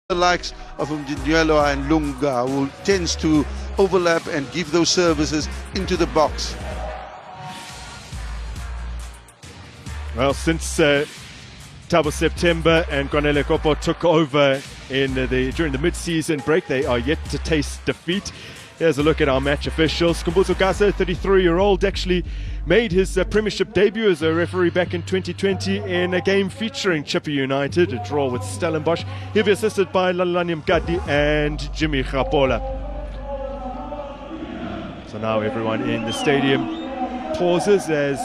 The likes of Mdinelo and Lunga, who tends to overlap and give those services into the box. Well, since Thabo September and Kwanele Kopo took over during the mid-season break, they are yet to taste defeat. Here's a look at our match officials. Kumbuzo Gasa, 33-year-old, actually made his premiership debut as a referee back in 2020 in a game featuring Chippa United, a draw with Stellenbosch. He'll be assisted by Lalani Mkadi and Jimmy Khapola. So now everyone in the stadium pauses as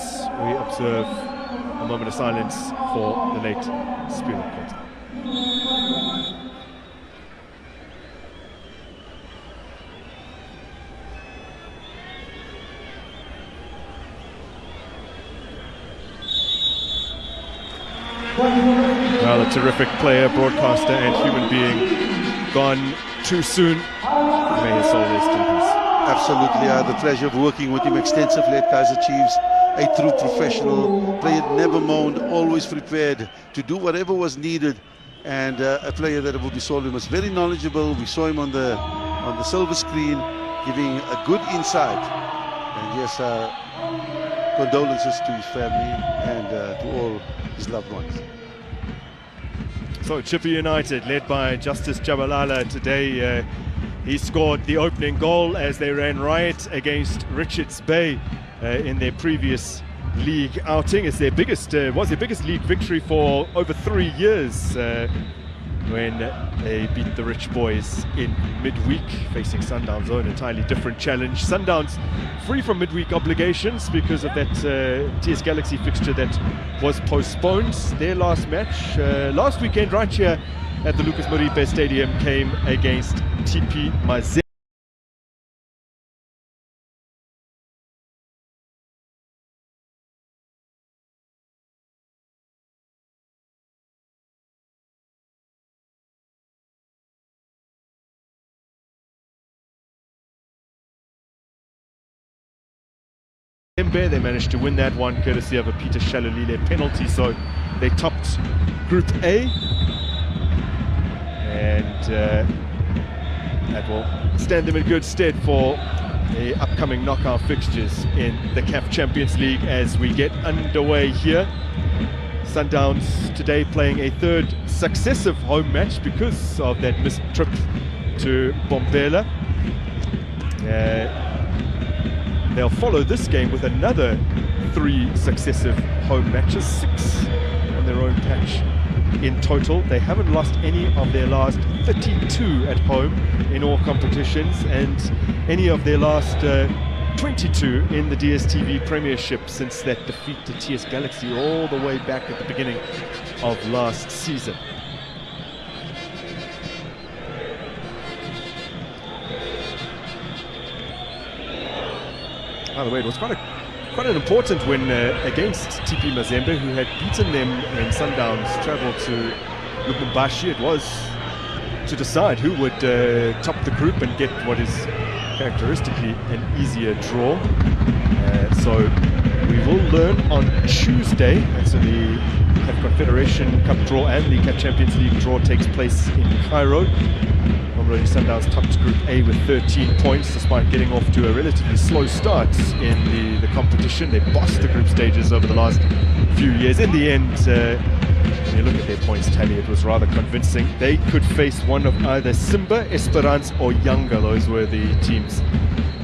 we observe a moment of silence for the late Spiro Kota. Well, a terrific player, broadcaster and human being, gone too soon. May his soul rest in peace. Absolutely, I had the pleasure of working with him extensively at Kaizer Chiefs. A true professional, player never moaned, always prepared to do whatever was needed, and a player that will be sold. He was very knowledgeable. We saw him on the silver screen, giving a good insight. And yes, condolences to his family and to all his loved ones. So Chippa United, led by Justice Jabalala today, he scored the opening goal as they ran riot against Richards Bay in their previous league outing. It's was their biggest league victory for over 3 years when they beat the Rich Boys in midweek, facing Sundowns, an entirely different challenge. Sundowns free from midweek obligations because of that TS Galaxy fixture that was postponed. Their last match last weekend right here at the Lucas Moripe Stadium came against TP Mazembe. They managed to win that one courtesy of a Peter Shalolile penalty, so they topped Group A, and that will stand them in good stead for the upcoming knockout fixtures in the CAF Champions League as we get underway here. Sundowns today playing a third successive home match because of that missed trip to Bombela. They'll follow this game with another 3 successive home matches, 6 on their own patch in total. They haven't lost any of their last 32 at home in all competitions, and any of their last 22 in the DStv Premiership since that defeat to TS Galaxy all the way back at the beginning of last season. By the way, it was quite an important win against TP Mazembe, who had beaten them when Sundowns travelled to Lubumbashi. It was to decide who would top the group and get what is characteristically an easier draw. So we will learn on Tuesday. And so the CAF Confederation Cup draw and the CAF Champions League draw takes place in Cairo. Mamelodi Sundowns topped Group A with 13 points despite getting off to a relatively slow start in the competition. They bossed the group stages over the last few years. In the end, when you look at their points tally, it was rather convincing. They could face one of either Simba, Esperance or Yanga. Those were the teams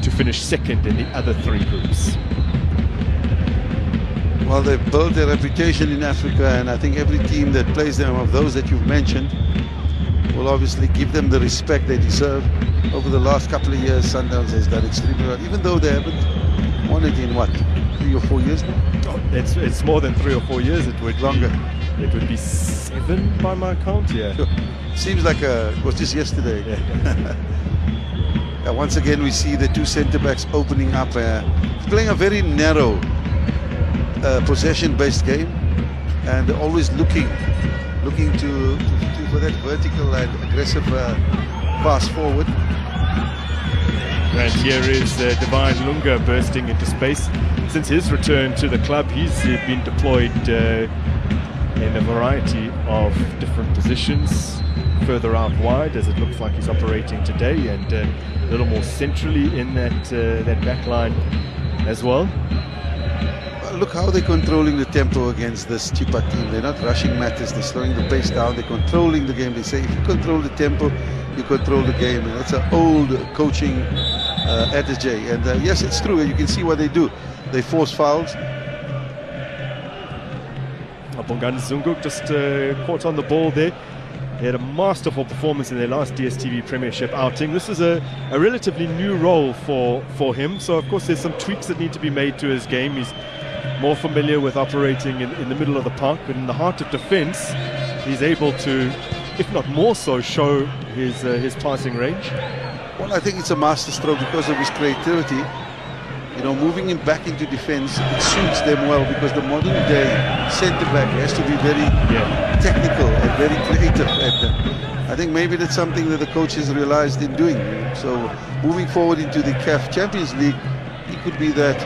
to finish second in the other 3 groups. Well, they've built their reputation in Africa, and I think every team that plays them, of those that you've mentioned, will obviously give them the respect they deserve. Over the last couple of years, Sundowns has done extremely well, even though they haven't won it in what, 3 or 4 years now? Oh, it's more than 3 or 4 years. It would longer. It would be 7 by my count. Yeah. Sure. Seems like it was just yesterday. Yeah. Once again, we see the 2 centre backs opening up, playing a very narrow possession-based game, and always looking for that vertical and aggressive pass forward. And here is Divine Lunga bursting into space. Since his return to the club, he's been deployed in a variety of different positions. further out wide, as it looks like he's operating today, and a little more centrally in that back line as well. Look how they're controlling the tempo against this Chippa team. They're not rushing matters, they're slowing the pace down, they're controlling the game. They say if you control the tempo, you control the game. And that's an old coaching adage. And yes, it's true. You can see what they do. They force fouls. Bongani Zungu just caught on the ball there. He had a masterful performance in their last DStv Premiership outing. This is a relatively new role for him. So, of course, there's some tweaks that need to be made to his game. He's more familiar with operating in the middle of the park, but in the heart of defence, he's able to, if not more so, show his passing range. Well, I think it's a masterstroke because of his creativity. You know, moving him back into defence, it suits them well because the modern day centre-back has to be very technical and very creative. And I think maybe that's something that the coach has realised in doing. So moving forward into the CAF Champions League, he could be that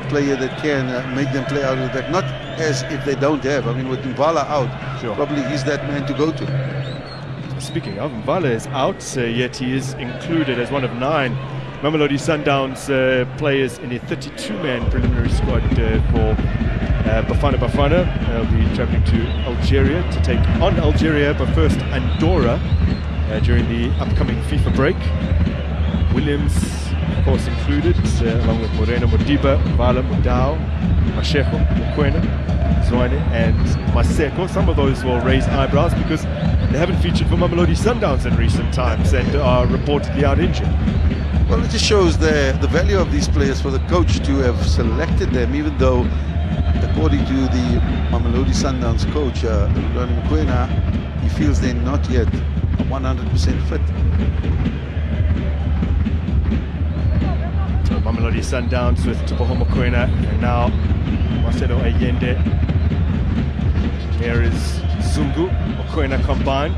player that can make them play out of the back. Not as if they don't have. I mean, with Mbala out, probably he's that man to go to. Speaking of, Mbala is out, yet he is included as one of 9 Mamelodi Sundowns players in a 32-man preliminary squad for Bafana Bafana. They'll be travelling to Algeria to take on Algeria, but first Andorra during the upcoming FIFA break. Williams, of course, included, along with Moreno, Modiba, Vala, Mudau, Mashego, Mokoena, Zwane and Maseko. Some of those will raise eyebrows because they haven't featured for Mamelodi Sundowns in recent times and are reportedly out injured. Well, it just shows the value of these players for the coach to have selected them, even though, according to the Mamelodi Sundowns coach, Ronnie Mokoena, he feels they're not yet 100% fit. So Mamelodi Sundowns with Tupoho Mokoena and now Marcelo Allende. Here is Zungu, Mokoena combined.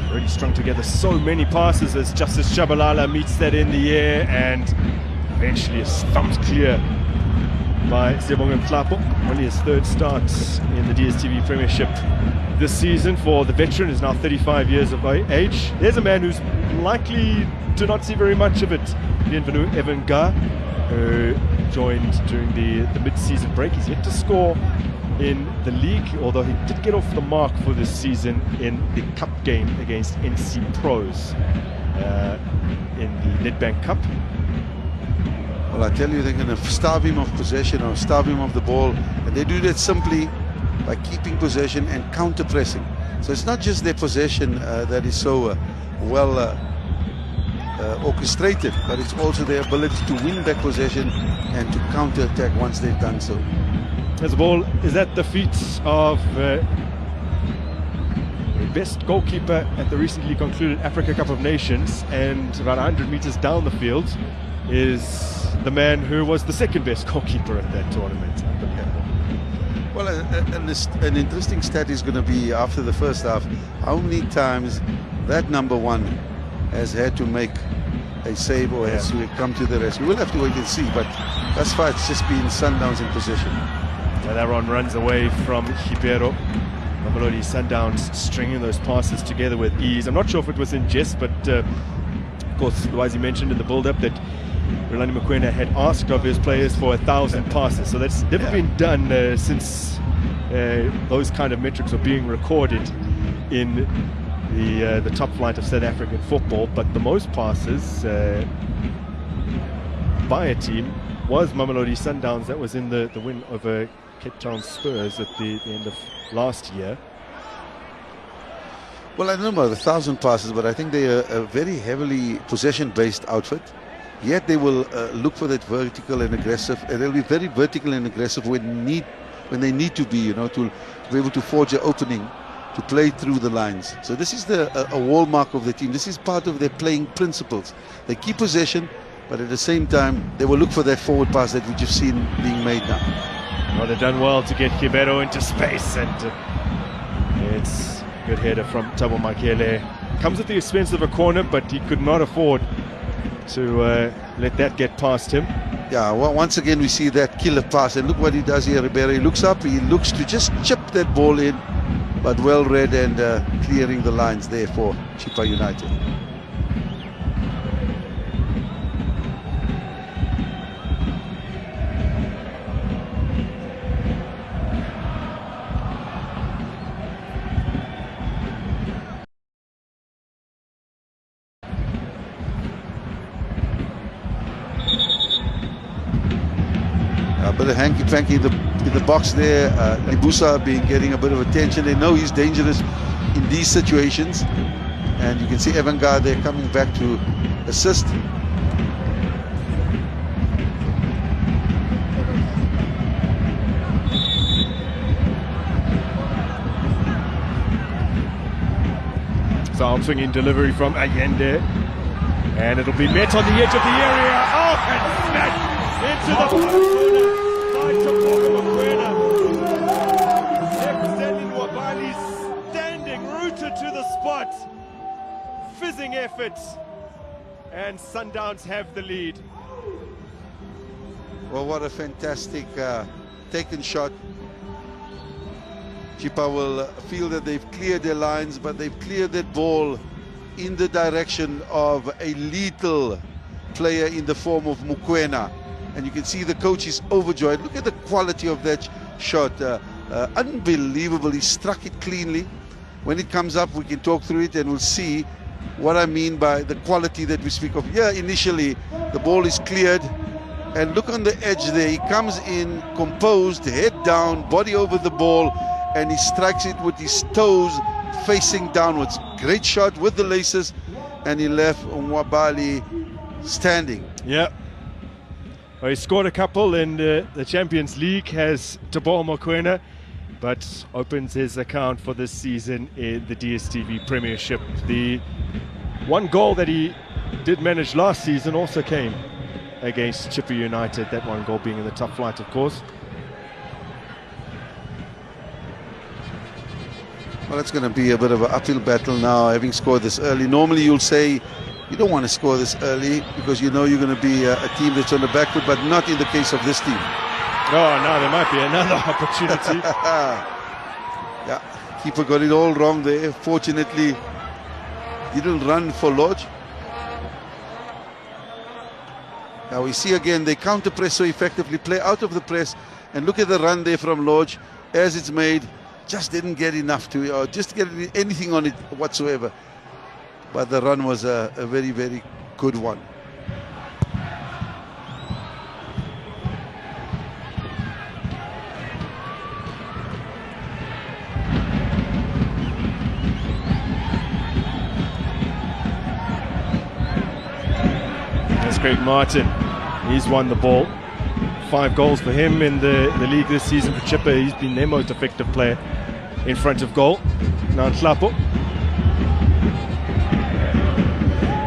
Already strung together so many passes as Justice Shabalala meets that in the air and eventually is thumped clear by Sebong Mflapo. Only his 3rd start in the DStv Premiership this season for the veteran, is now 35 years of age. There's a man who's likely to not see very much of it. Bienvenu Evan Ga, who joined during the mid-season break. He's yet to score in the league, although he did get off the mark for this season in the cup game against NC Pros in the Nedbank Cup. Well, I tell you, they're going to starve him of possession or starve him of the ball, and they do that simply by keeping possession and counter-pressing. So it's not just their possession that is so well orchestrated, but it's also their ability to win back possession and to counter-attack once they've done so. As the ball is at the feet of the best goalkeeper at the recently concluded Africa Cup of Nations, and about 100 meters down the field is the man who was the 2nd best goalkeeper at that tournament. Well, an interesting stat is going to be after the first half, how many times that number 1 has had to make a save or has to come to the rescue. We'll have to wait and see, but thus far it's just been Sundowns in possession. And Aaron runs away from Hibero. Mamelodi Sundowns stringing those passes together with ease. I'm not sure if it was in jest, but of course, Lwazi mentioned in the build-up that Relani Mokoena had asked of his players for 1,000 passes. So that's never been done since those kind of metrics are being recorded in the top flight of South African football. But the most passes by a team was Mamelodi Sundowns. That was in the win over Cape Town Spurs at the end of last year. Well, I don't know about 1,000 passes, but I think they are a very heavily possession-based outfit. Yet they will look for that vertical and aggressive, and they'll be very vertical and aggressive when they need to be, you know, to be able to forge an opening, to play through the lines. So this is a hallmark of the team. This is part of their playing principles. They keep possession, but at the same time, they will look for that forward pass that we just seen being made now. Well, they've done well to get Hibero into space, and it's a good header from Thabo Makele. Comes at the expense of a corner, but he could not afford to let that get past him. Yeah, well, once again we see that killer pass, and look what he does here, Ribeiro. He looks up, he looks to just chip that ball in, but well read and clearing the lines there for Chippa United. A bit of hanky-panky in the box there. Libusa getting a bit of attention. They know he's dangerous in these situations. And you can see Evangard there coming back to assist. So outswinging delivery from Allende. And it'll be met on the edge of the area. Oh, and smashed into the corner by Chippa representing Wabali, standing rooted to the spot. Fizzing effort. And Sundowns have the lead. Well, what a fantastic taken shot. Chippa will feel that they've cleared their lines, but they've cleared that ball in the direction of a lethal player in the form of Mokoena. And you can see the coach is overjoyed. Look at the quality of that shot. Unbelievable. He struck it cleanly. When it comes up, we can talk through it and we'll see what I mean by the quality that we speak of. Yeah, initially the ball is cleared. And look on the edge there. He comes in composed, head down, body over the ball, and he strikes it with his toes facing downwards. Great shot with the laces, and he left Wabali standing. Yeah. Well, he scored a couple in the Champions League, has Teboho Mokoena, but opens his account for this season in the DStv Premiership. The one goal that he did manage last season also came against Chippa United, that one goal being in the top flight, of course. Well, it's going to be a bit of an uphill battle now, having scored this early. Normally you'll say you don't want to score this early because you know you're going to be a team that's on the back foot, but not in the case of this team. Oh, no, there might be another opportunity. Yeah, keeper got it all wrong there. Fortunately, didn't run for Lodge. Now we see again, they counter press so effectively, play out of the press, and look at the run there from Lodge as it's made. Just didn't get enough to, just get anything on it whatsoever. But the run was a very, very good one. That's Craig Martin. He's won the ball. 5 goals for him in the league this season for Chippa. He's been their most effective player in front of goal. Now Nhlapo.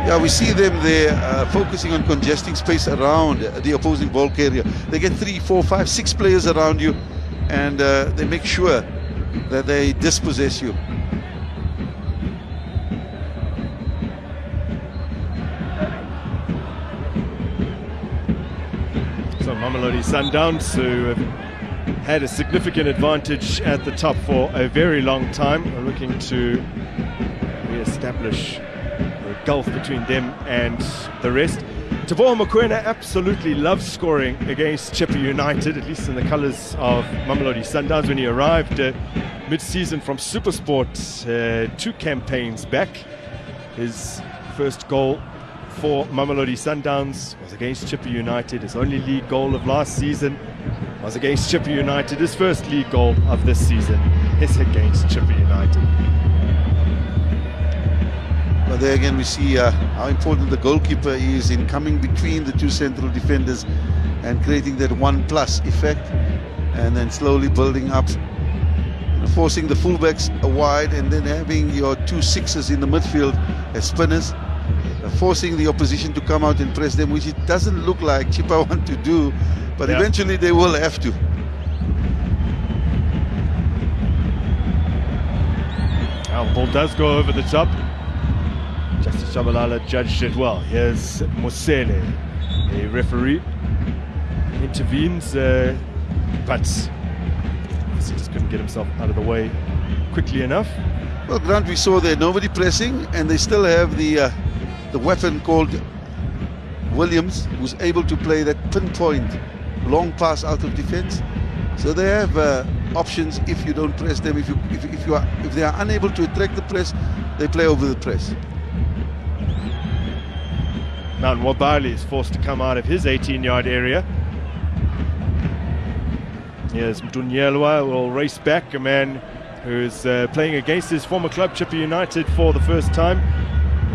Yeah, we see them there focusing on congesting space around the opposing ball carrier. They get 3, 4, 5, 6 players around you, and they make sure that they dispossess you. So Mamelodi Sundowns, who have had a significant advantage at the top for a very long time, are looking to re-establish a gulf between them and the rest. Teboho Mokoena absolutely loves scoring against Chippa United, at least in the colours of Mamelodi Sundowns. When he arrived mid-season from Supersport 2 campaigns back, his first goal for Mamelodi Sundowns was against Chippa United. His only league goal of last season was against Chippa United. His first league goal of this season is against Chippa United. Well, there again we see how important the goalkeeper is in coming between the 2 central defenders and creating that 1+ effect, and then slowly building up, forcing the fullbacks wide, and then having your 2 6s in the midfield as spinners, forcing the opposition to come out and press them, which it doesn't look like Chippa want to do, but eventually they will have to. Our ball does go over the top. Justice Shabalala judged it well. Here's Mosele, a referee, intervenes, but he just couldn't get himself out of the way quickly enough. Well, Grant, we saw there nobody pressing, and they still have the weapon called Williams, who's able to play that pinpoint long pass out of defence. So they have options if you don't press them. If they are unable to attract the press, they play over the press. Now Nwabali is forced to come out of his 18-yard area. Here's Mdunyelwa will race back, a man who's playing against his former club, Chippa United, for the first time.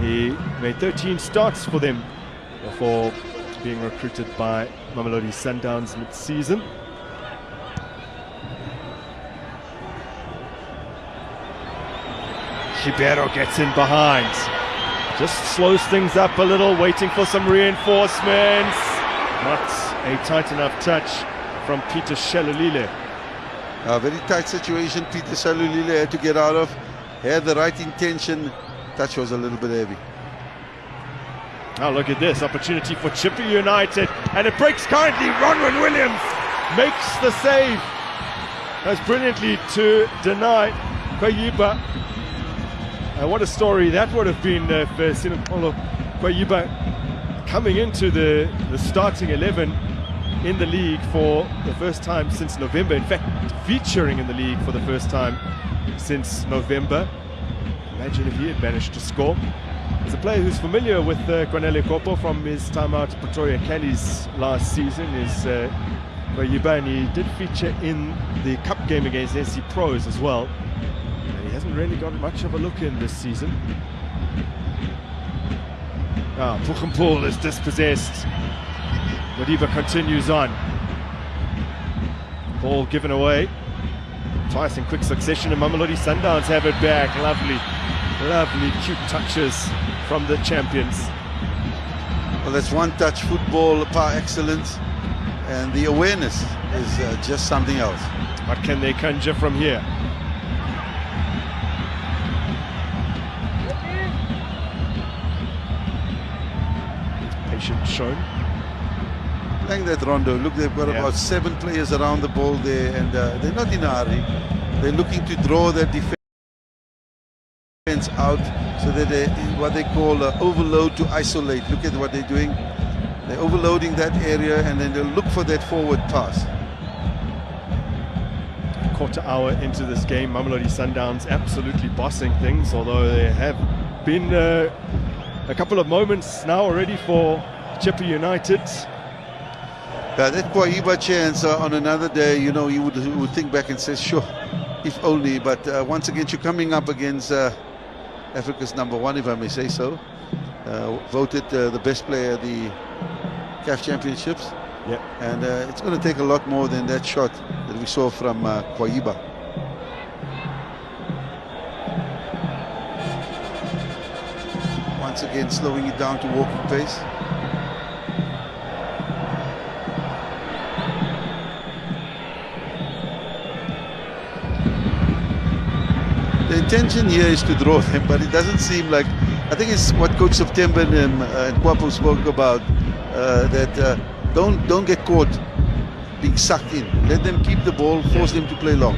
He made 13 starts for them before being recruited by Mamelodi Sundowns mid-season. Ribeiro gets in behind. Just slows things up a little, waiting for some reinforcements. Not a tight enough touch from Peter Shalulile. A very tight situation Peter Shalulile had to get out of. Had the right intention. Touch was a little bit heavy. Now look at this, opportunity for Chippa United, and it breaks currently. Ronwen Williams makes the save. That's brilliantly to deny Kwayiba. What a story that would have been for Sinapolo Kwayiba coming into the starting 11 in the league for the first time since November. In fact, featuring in the league for the first time since November. Imagine if he had managed to score. As a player who's familiar with Kwanele Kopo from his time out at Pretoria Callies last season is Kwayiba, and he did feature in the cup game against SC Pros as well. He hasn't really got much of a look in this season. Puchempol is dispossessed. Modiba continues on. Ball given away. Twice in quick succession, and Mamelodi Sundowns have it back. Lovely cute touches from the champions. Well, that's one-touch football par excellence, and the awareness is just something else. What can they conjure from here? Shown. Playing that rondo, look, they've got about 7 players around the ball there, and they're not in a hurry. They're looking to draw their defense out so that they, what they call overload to isolate. Look at what they're doing. They're overloading that area, and then they'll look for that forward pass. Quarter hour into this game, Mamelodi Sundowns absolutely bossing things, although there have been a couple of moments now already for Chippa United. That Kwayiba chance on another day, you know, you would think back and say, sure, if only. But once again, you're coming up against Africa's #1, if I may say so. Voted the best player at the CAF Championships. Yep. And it's going to take a lot more than that shot that we saw from Kwayiba. Once again, slowing it down to walking pace. The intention here is to draw them, but it doesn't seem like. I think it's what Coach September and Kwapo spoke about, that don't get caught being sucked in. Let them keep the ball, force them to play long.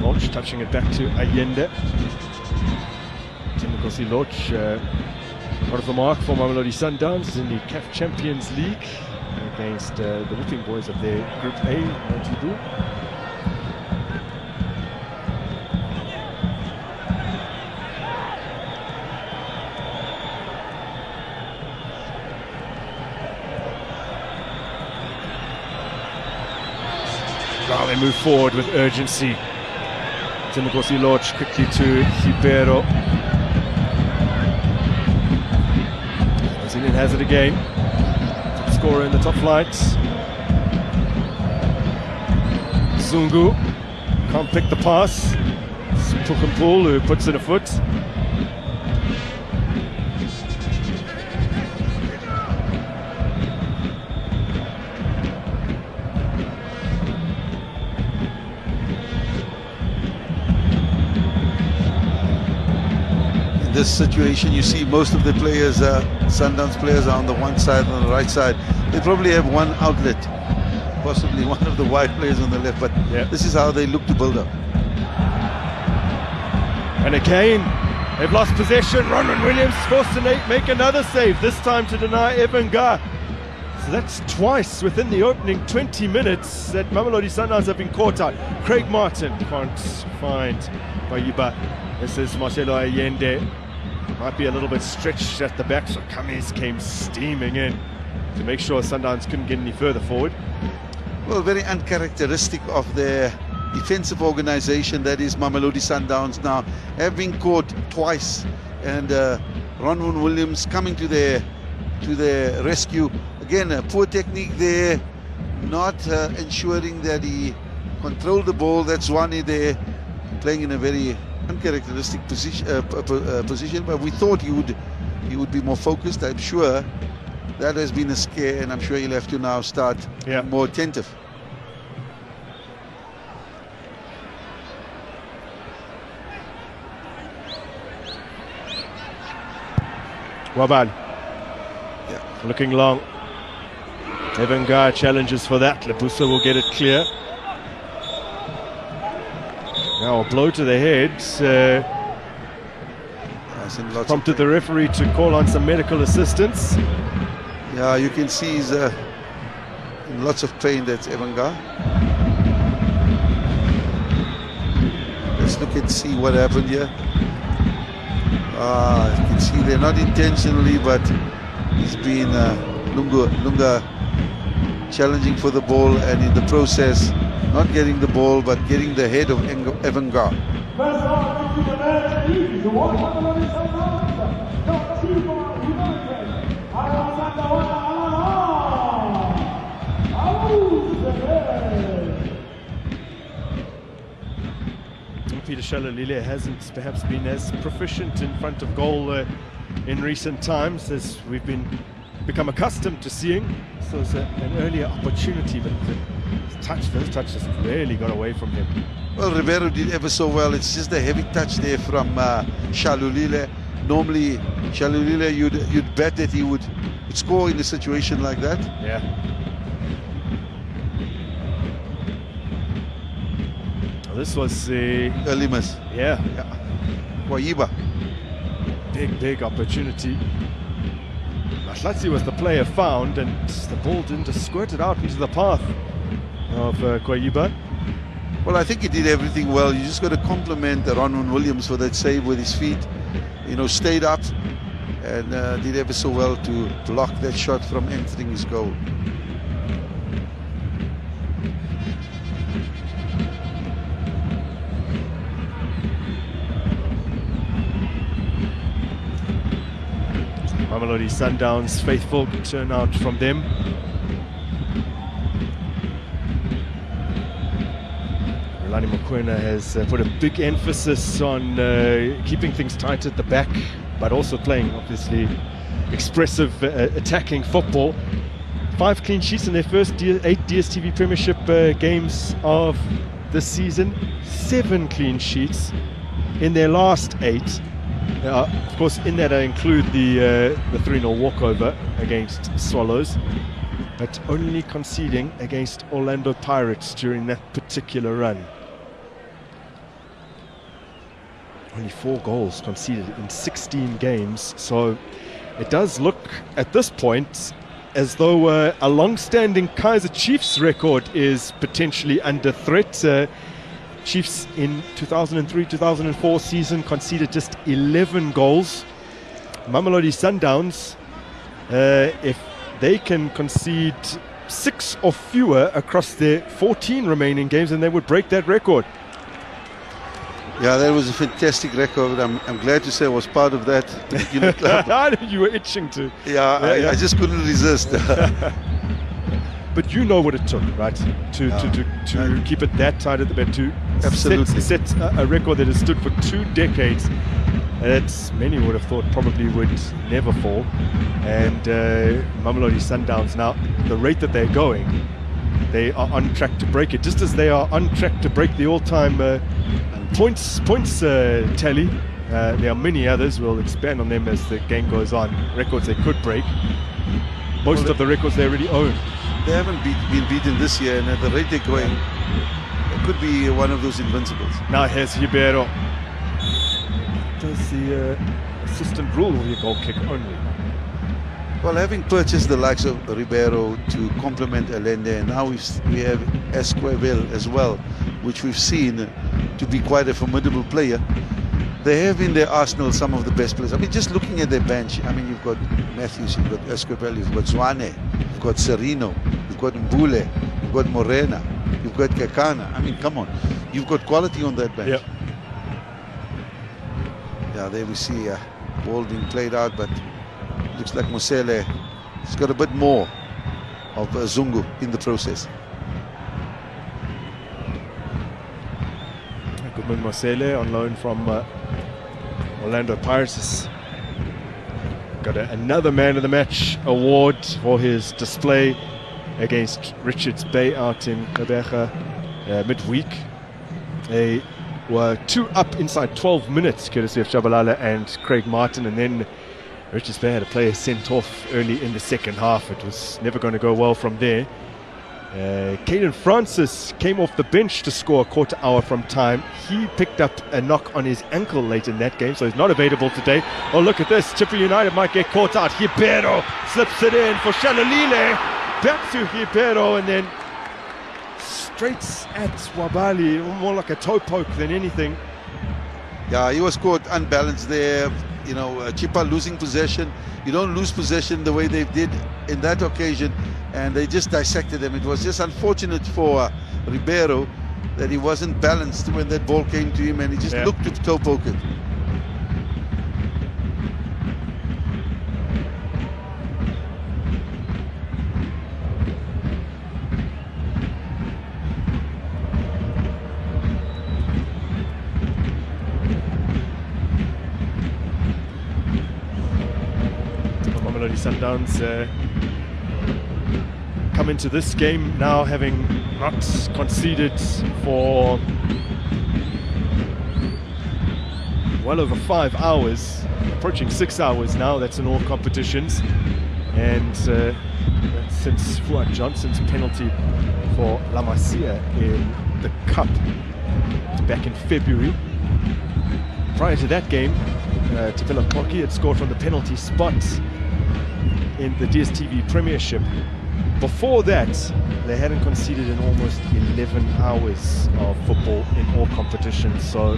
Loch touching it back to Allende. Timothy Loch, part of the mark for Mamelodi Sundowns in the CAF Champions League against the Whipping Boys of their Group A, Motibu. Now they move forward with urgency. Timothy Loch quickly to Ribeiro. Brazilian has it again. Top scorer in the top flight. Zungu can't pick the pass. Puchempol who puts in a foot. this situation, you see most of the players, Sundowns players, are on the one side and on the right side. They probably have one outlet, possibly one of the wide players on the left, but this is how they look to build up. And again, they've lost possession. Ronwen Williams forced to make another save, this time to deny Evan Gar. So that's twice within the opening 20 minutes that Mamelodi Sundowns have been caught out. Craig Martin can't find Kwayiba. This is Marcelo Allende. Might be a little bit stretched at the back, so Kames came steaming in to make sure Sundowns couldn't get any further forward. Well, very uncharacteristic of their defensive organization, that is Mamelodi Sundowns, now have been caught twice, and Ronwen Williams coming to their rescue. Again, a poor technique there, not ensuring that he controlled the ball. That's Zwane there, playing in a very uncharacteristic position, but we thought he would be more focused. I'm sure that has been a scare, and I'm sure he'll have to now start more attentive. Waban looking long. Evan Gar challenges for that. Lebusa will get it clear. Now a blow to the head prompted the referee to call on some medical assistance. Yeah, you can see he's in lots of pain. That's Evan Gar. Let's look and see what happened here. You can see they're not intentionally, but he's been Lunga challenging for the ball, and in the process not getting the ball but getting the head of Evan Gar. Peter Shalalile hasn't perhaps been as proficient in front of goal in recent times as we've become accustomed to seeing. So it's an earlier opportunity, but those touches really got away from him. Well, Ribeiro did ever so well. It's just a heavy touch there from Shalulile. Normally, Shalulile, you'd bet that he would score in a situation like that. Yeah. This was the early miss. Yeah. Kwayiba. Big opportunity. Matlatsi was the player found, and the ball didn't just squirt it out into the path of Kwayiba. Well, I think he did everything well. You just got to compliment Ronwen Williams for that save with his feet. You know, stayed up and did ever so well to block that shot from entering his goal. Mamelodi Sundowns faithful turnout from them. Relani Mokoena has put a big emphasis on keeping things tight at the back, but also playing, obviously, expressive attacking football. 5 clean sheets in their first 8 DStv Premiership games of this season. 7 clean sheets in their last 8. Of course, in that I include the 3-0 walkover against Swallows, but only conceding against Orlando Pirates during that particular run. Only 4 goals conceded in 16 games, so it does look at this point as though a long-standing Kaizer Chiefs record is potentially under threat. Chiefs in 2003-2004 season conceded just 11 goals. Mamelodi Sundowns, if they can concede 6 or fewer across their 14 remaining games, then they would break that record. Yeah, that was a fantastic record. I'm glad to say I was part of that. You were itching to. Yeah, I just couldn't resist. But you know what it took, right? To keep it that tight at the bed, to set a record that has stood for 2 decades. That many would have thought probably would never fall. And Mamelodi Sundowns now, the rate that they're going, they are on track to break it. Just as they are on track to break the all-time points tally There are many others. We'll expand on them as the game goes on. Records they could break. Most of the records they already own. They haven't been beaten this year, and at the rate they're going, it could be one of those invincibles. Now here's Ribeiro. Does the assistant rule with your goal kick only? Well, having purchased the likes of Ribeiro to complement Allende, and now we have Esquivel as well, which we've seen to be quite a formidable player. They have in their arsenal some of the best players. I mean, just looking at their bench, I mean, you've got Matthews, you've got Esquivel, you've got Zwane, you've got Serino, you've got Mbule, you've got Morena, you've got Kakana. I mean, come on, you've got quality on that bench. Yep. Yeah, there we see ball being played out, but looks like Mosele has got a bit more of Zungu in the process. Goodman Mosele on loan from Orlando Pirates has got another Man of the Match award for his display against Richards Bay out in Gqeberha midweek. They were 2 up inside 12 minutes, courtesy of Shabalala and Craig Martin, and then Richards Bay had a player sent off early in the second half. It was never going to go well from there. Caden Francis came off the bench to score a quarter hour from time. He picked up a knock on his ankle late in that game, so he's not available today. Oh, look at this. Chippa United might get caught out. Ribeiro slips it in for Shalulile. Back to Ribeiro, and then straight at Wabali. More like a toe poke than anything. Yeah, he was caught unbalanced there. You know, Chippa losing possession. You don't lose possession the way they did in that occasion, and they just dissected them. It was just unfortunate for Ribeiro that he wasn't balanced when that ball came to him, and he just looked to toe poke it. Mamelodi Sundowns come into this game now having not conceded for well over 5 hours, approaching 6 hours now. That's in all competitions, and that's since Fuad Johnson's penalty for La Masia in the Cup back in February. Prior to that game, Tefela Koki had scored from the penalty spot in the DStv Premiership. Before that, they hadn't conceded in almost 11 hours of football in all competitions. So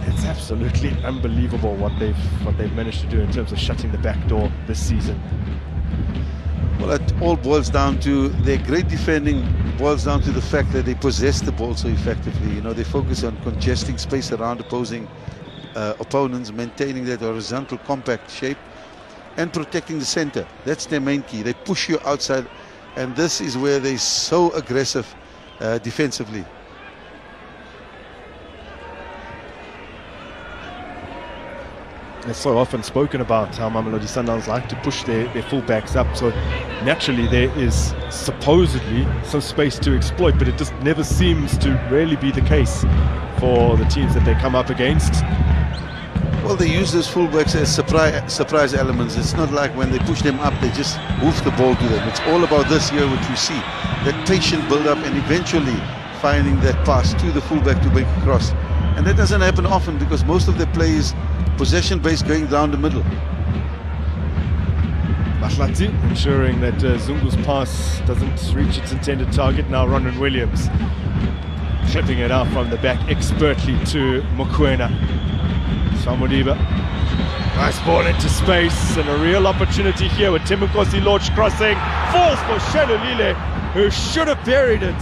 it's absolutely unbelievable what they've managed to do in terms of shutting the back door this season. Well, it all boils down to their great defending. Boils down to the fact that they possess the ball so effectively. You know, they focus on congesting space around opposing opponents, maintaining that horizontal compact shape, and protecting the center. That's their main key. They push you outside, and this is where they're so aggressive defensively. It's so often spoken about how Mamelodi Sundowns like to push their fullbacks up, so naturally there is supposedly some space to exploit, but it just never seems to really be the case for the teams that they come up against. Well, they use those fullbacks as surprise elements. It's not like when they push them up, they just hoof the ball to them. It's all about this here, which we see, that patient build-up and eventually finding that pass to the fullback to make a cross. And that doesn't happen often because most of their play is possession-based, going down the middle. Mahlati ensuring that Zungu's pass doesn't reach its intended target. Now Ronan Williams clipping it out from the back expertly to Mokoena. Samodiba, nice ball into space, and a real opportunity here with Timukosi Lodge crossing. Falls for Shalulile, who should have buried it.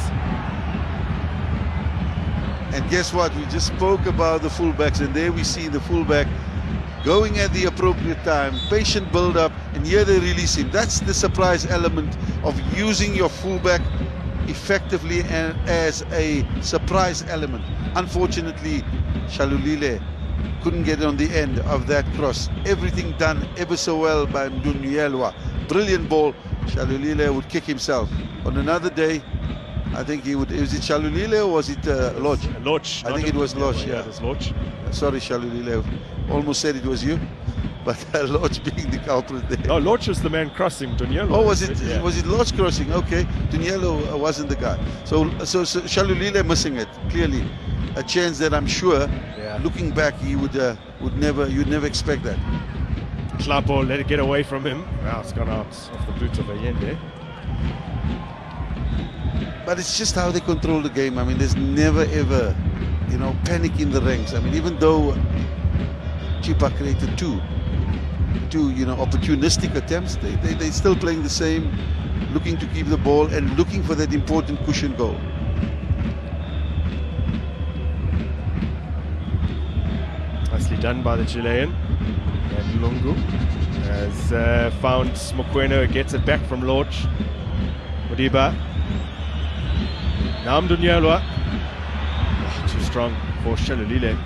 And guess what? We just spoke about the fullbacks, and there we see the fullback going at the appropriate time, patient build-up, and here they release him. That's the surprise element of using your fullback effectively and as a surprise element. Unfortunately, Shalulile couldn't get on the end of that cross. Everything done ever so well by Mdunyelwa. Brilliant ball. Shalulile would kick himself. On another day, I think he would. Was it Shalulile or was it Lodge? Lodge. I think it was Lodge. Yeah, it was Lodge. Sorry, Shalulile. Almost said it was you, but Lodge being the culprit there. No, Lodge was the man crossing Duniello. Oh, was it? Yeah. Was it Lodge crossing? Okay, Duniello wasn't the guy. So Shalulile missing it clearly. A chance that I'm sure, looking back, he would never expect that. Klapo let it get away from him. Wow, it's gone out off the boot of Allende. But it's just how they control the game. I mean, there's never ever, panic in the ranks. I mean, even though Chippa created two opportunistic attempts, they're still playing the same, looking to keep the ball and looking for that important cushion goal. Nicely done by the Chilean. And Lungu has found Mokoena, gets it back from Lodge. Modiba. Now Duniello. Too strong for Shalulile.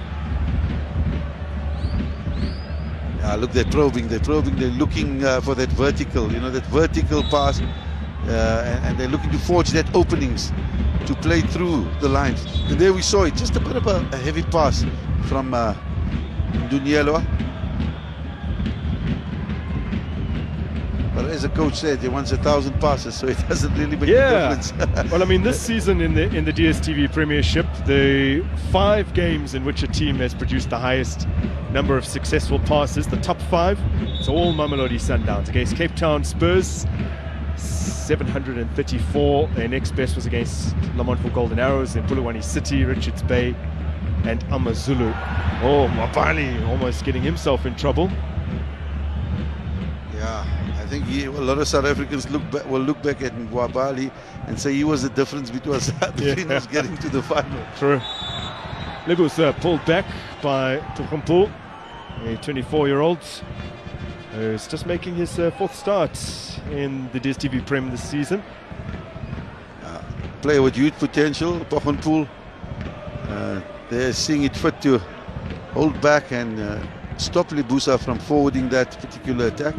Look, they're probing, they're looking for that vertical, that vertical pass, and they're looking to forge that openings to play through the lines. And there we saw it, just a bit of a heavy pass from Duniello. But as the coach said, he wants 1,000 passes, so it doesn't really make a difference. Well, I mean, this season in the DStv Premiership, the 5 games in which a team has produced the highest number of successful passes, the top 5, it's all Mamelodi Sundowns. Against Cape Town Spurs, 734. Their next best was against Lamont for Golden Arrows, then Bulawani City, Richards Bay, and Amazulu. Oh, Mabali almost getting himself in trouble. Yeah. I think a lot of South Africans will look back at Ngwabali and say he was the difference between us getting to the final. True. It was pulled back by Tukumpul, a 24-year-old who's just making his 4th start in the DStv Prem this season. Player with huge potential, Tukumpul. They're seeing it fit to hold back and stop Libusa from forwarding that particular attack.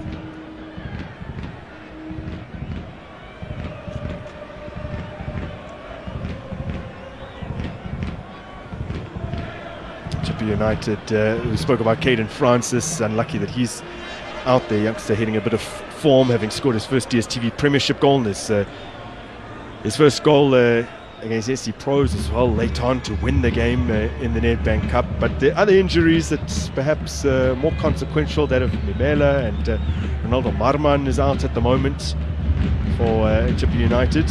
United, we spoke about Caden Francis, unlucky that he's out there, youngster hitting a bit of form, having scored his first DStv Premiership goal, and his first goal against SC Pros as well, late on to win the game in the Nedbank Cup. But the other injuries that's perhaps more consequential, that of Mimela, and Ronaldo Marman is out at the moment for Chippa United.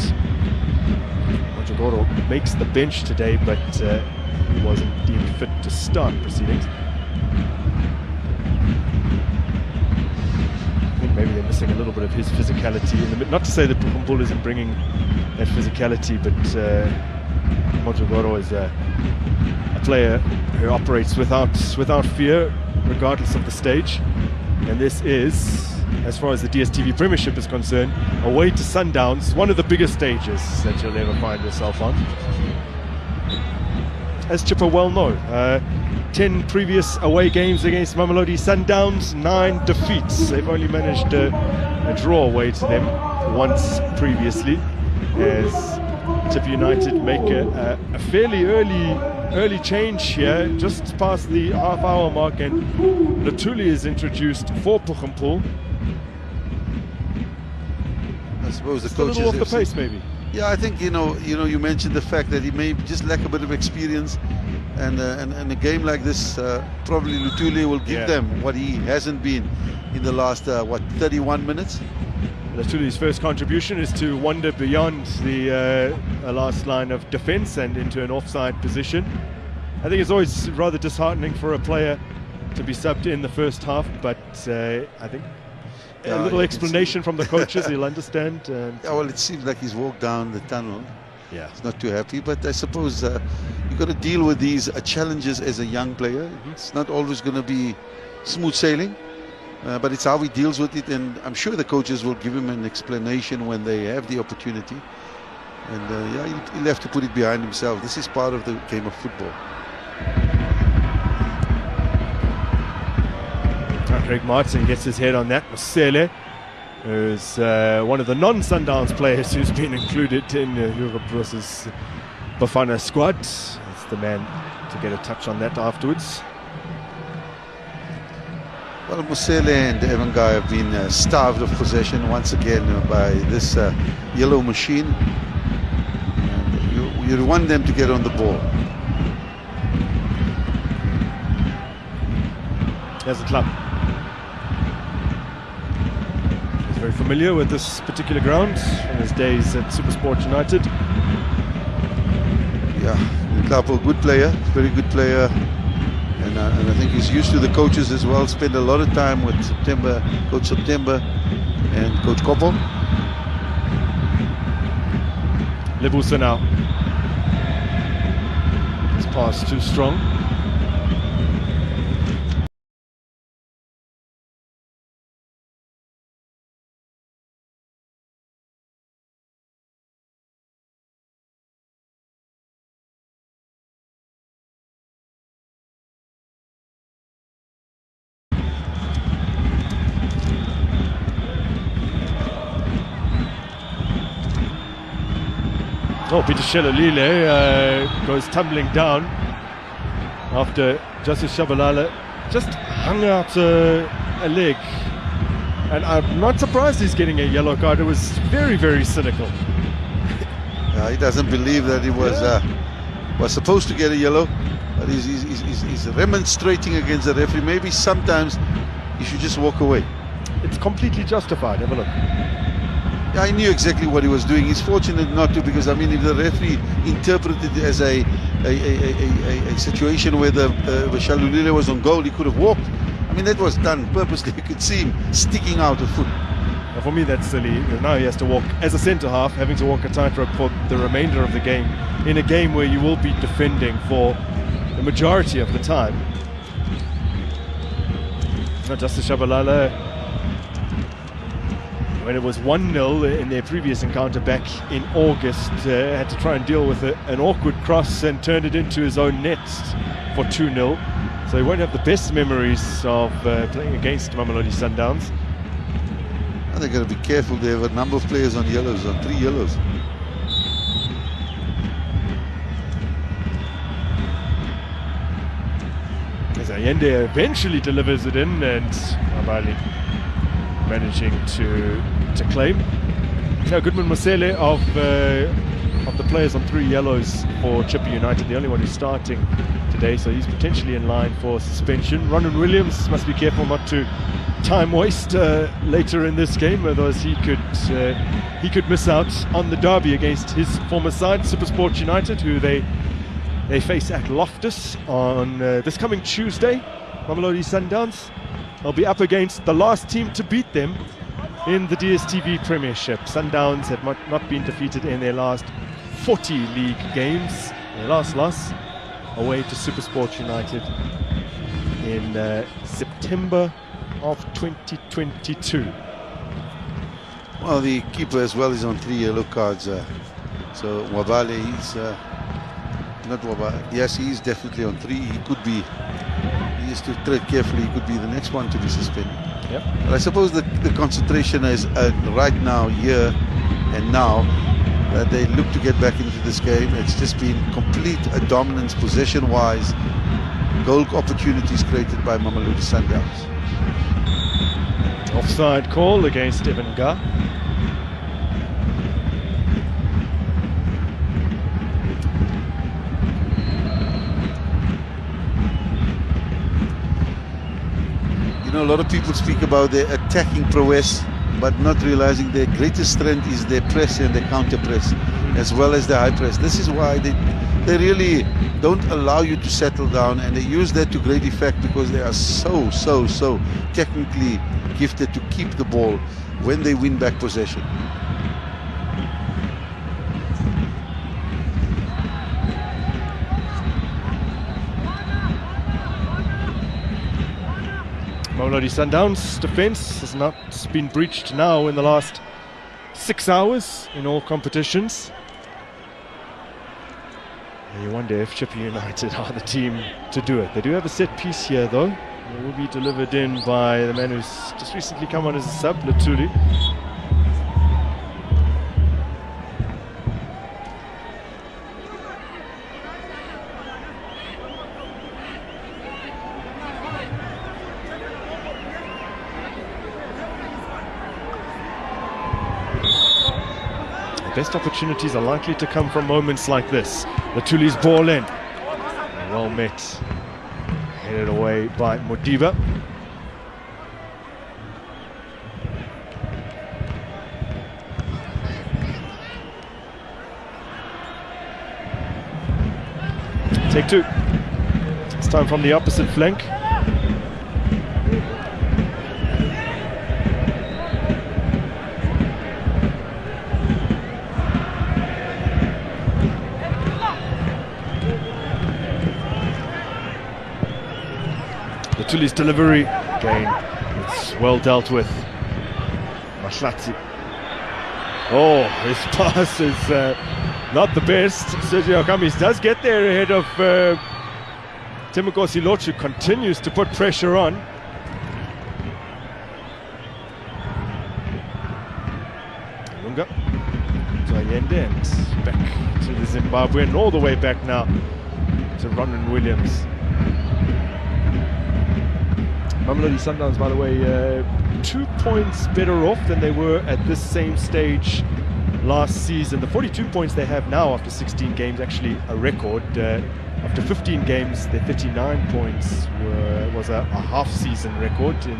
Mojogoro makes the bench today, but he wasn't deemed fit to start proceedings. I think maybe they're missing a little bit of his physicality in the mid. Not to say that Pukumpul isn't bringing that physicality, but Mojogoro is a player who operates without fear, regardless of the stage. And this is, as far as the DStv Premiership is concerned, away to Sundowns, one of the biggest stages that you'll ever find yourself on. As Chippa well know, 10 previous away games against Mamelodi Sundowns, 9 defeats. They've only managed a draw away to them once previously, as Chippa United make a fairly early change here, just past the half-hour mark, and Lutuli is introduced for Pukumpul. I suppose the just coaches a little off the pace, maybe. Yeah, I think you mentioned the fact that he may just lack a bit of experience, and a game like this, probably Lutuli will give them what he hasn't been in the last 31 minutes. Lutuli's first contribution is to wander beyond the last line of defence and into an offside position. I think it's always rather disheartening for a player to be subbed in the first half, but I think a little explanation from the coaches, he'll understand. Well, it seems like he's walked down the tunnel. Yeah, he's not too happy, but I suppose you've got to deal with these challenges as a young player. It's not always going to be smooth sailing, but it's how he deals with it, and I'm sure the coaches will give him an explanation when they have the opportunity. And he'll have to put it behind himself. This is part of the game of football. Craig Martin gets his head on that. Masele who's one of the non-Sundowns players who's been included in Europe versus Bafana squad. It's the man to get a touch on that afterwards. Well, Musele and Evangai have been starved of possession once again by this yellow machine. And you want them to get on the ball. There's the club. He's very familiar with this particular ground from his days at Supersport United. Yeah, Klapo, good player, very good player. And I think he's used to the coaches as well. Spent a lot of time with Coach September and Coach Kopo. Lebusa now. His pass too strong. Oh, Peter Shelolile goes tumbling down after Justice Shabalala just hung out a leg. And I'm not surprised he's getting a yellow card. It was very, very cynical. He doesn't believe that he was supposed to get a yellow, but he's remonstrating against the referee. Maybe sometimes you should just walk away. It's completely justified. Have a look. Yeah, I knew exactly what he was doing. He's fortunate not to, because I mean, if the referee interpreted it as a situation where Shalulile was on goal, he could have walked. I mean, that was done purposely. You could see him sticking out a foot. Now, for me, that's silly. Now he has to walk as a centre half, having to walk a tightrope for the remainder of the game, in a game where you will be defending for the majority of the time. Not Justice Shabalala. When it was 1-0 in their previous encounter back in August, had to try and deal with an awkward cross and turned it into his own net for 2-0. So he won't have the best memories of playing against Mamelodi Sundowns. And they've got to be careful. They have a number of players on yellows, on 3 yellows. As Allende eventually delivers it in, and Mabali managing to claim. Now Goodman Musele of the players on 3 yellows for Chippa United, the only one who's starting today, so he's potentially in line for suspension. Ronan Williams must be careful not to time waste later in this game, otherwise he could miss out on the derby against his former side, Supersport United, who they face at Loftus on this coming Tuesday. Mamelodi Sundowns. They'll be up against the last team to beat them in the DStv Premiership. Sundowns have not been defeated in their last 40 league games. Their last loss away to Supersport United in September of 2022. Well, the keeper as well is on 3 yellow cards. So Wabale, he's not Wabale. Yes, he is definitely on 3. He could be. He has to tread carefully. He could be the next one to be suspended. Yep. But I suppose the concentration is right now, here and now, that they look to get back into this game. It's just been complete dominance possession-wise. Goal opportunities created by Mamelodi Sundowns. Offside call against Evan Ga. You know, a lot of people speak about their attacking prowess, but not realizing their greatest strength is their press and their counter press, as well as the high press. This is why they really don't allow you to settle down, and they use that to great effect, because they are so technically gifted to keep the ball when they win back possession. Mamelodi Sundowns' defence has not been breached now in the last 6 hours in all competitions. And you wonder if Chippa United are the team to do it. They do have a set piece here though. It will be delivered in by the man who's just recently come on as a sub, Luthuli. Best opportunities are likely to come from moments like this. Luthuli's ball in. Well met. Headed away by Modiba. Take two. It's time from the opposite flank. Luthuli's delivery, again, it's well dealt with. Mashlati. Oh, his pass is not the best. Sergio Kamis does get there ahead of Timokosi Lochu, continues to put pressure on. Lunga to Allende and back to the Zimbabwean, all the way back now to Ronan Williams. Mamelodi Sundowns, by the way, 2 points better off than they were at this same stage last season. The 42 points they have now after 16 games, actually a record. After 15 games, their 39 points was a half-season record in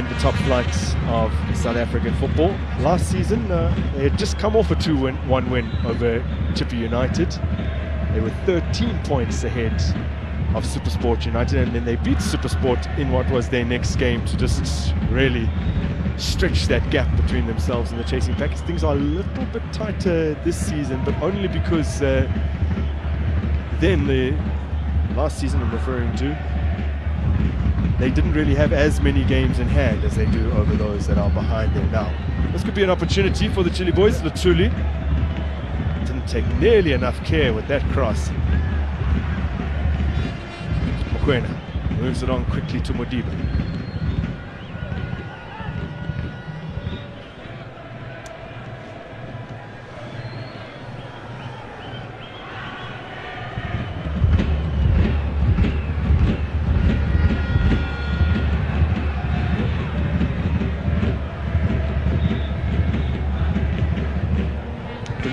the top flights of South African football. Last season, they had just come off a 2-1 win over Chippa United. They were 13 points ahead of SuperSport United, and then they beat SuperSport in what was their next game to just really stretch that gap between themselves and the chasing packers. Things are a little bit tighter this season, but only because then the last season I'm referring to, they didn't really have as many games in hand as they do over those that are behind them now. This could be an opportunity for the Chile boys. Luthuli didn't take nearly enough care with that cross. Moves it on quickly to Modiba.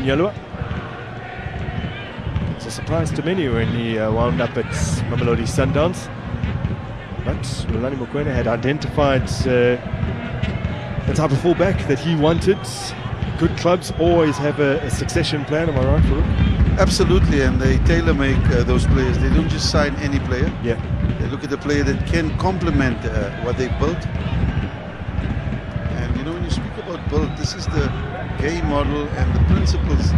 Yellow. It's a surprise to many when he wound up at Mamelodi Sundowns. But Lulani Mokoena had identified the type of fullback that he wanted. Good clubs always have a succession plan, am I right, Farouk? Absolutely, and they tailor-make those players. They don't just sign any player. Yeah. They look at the player that can complement what they built. And you know, when you speak about build, this is the game model and the principles,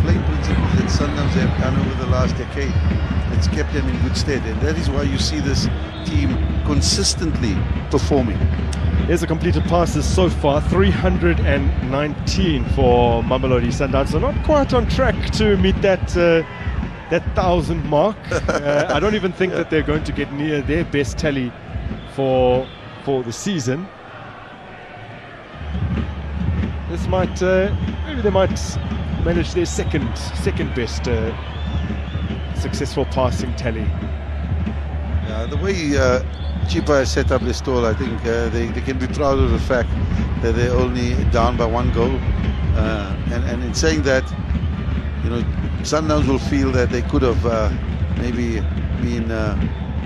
playing principles that Sundowns have done over the last decade. It's kept them in good stead, and that is why you see this team consistently performing. Here's the completed passes so far, 319 for Mamelodi Sundowns. So not quite on track to meet that 1,000 mark. I don't even think that they're going to get near their best tally for the season. This might maybe they might manage their second best successful passing tally. The way Chippa has set up this stall, I think they can be proud of the fact that they're only down by 1 goal. And in saying that, you know, Sundowns will feel that they could have maybe been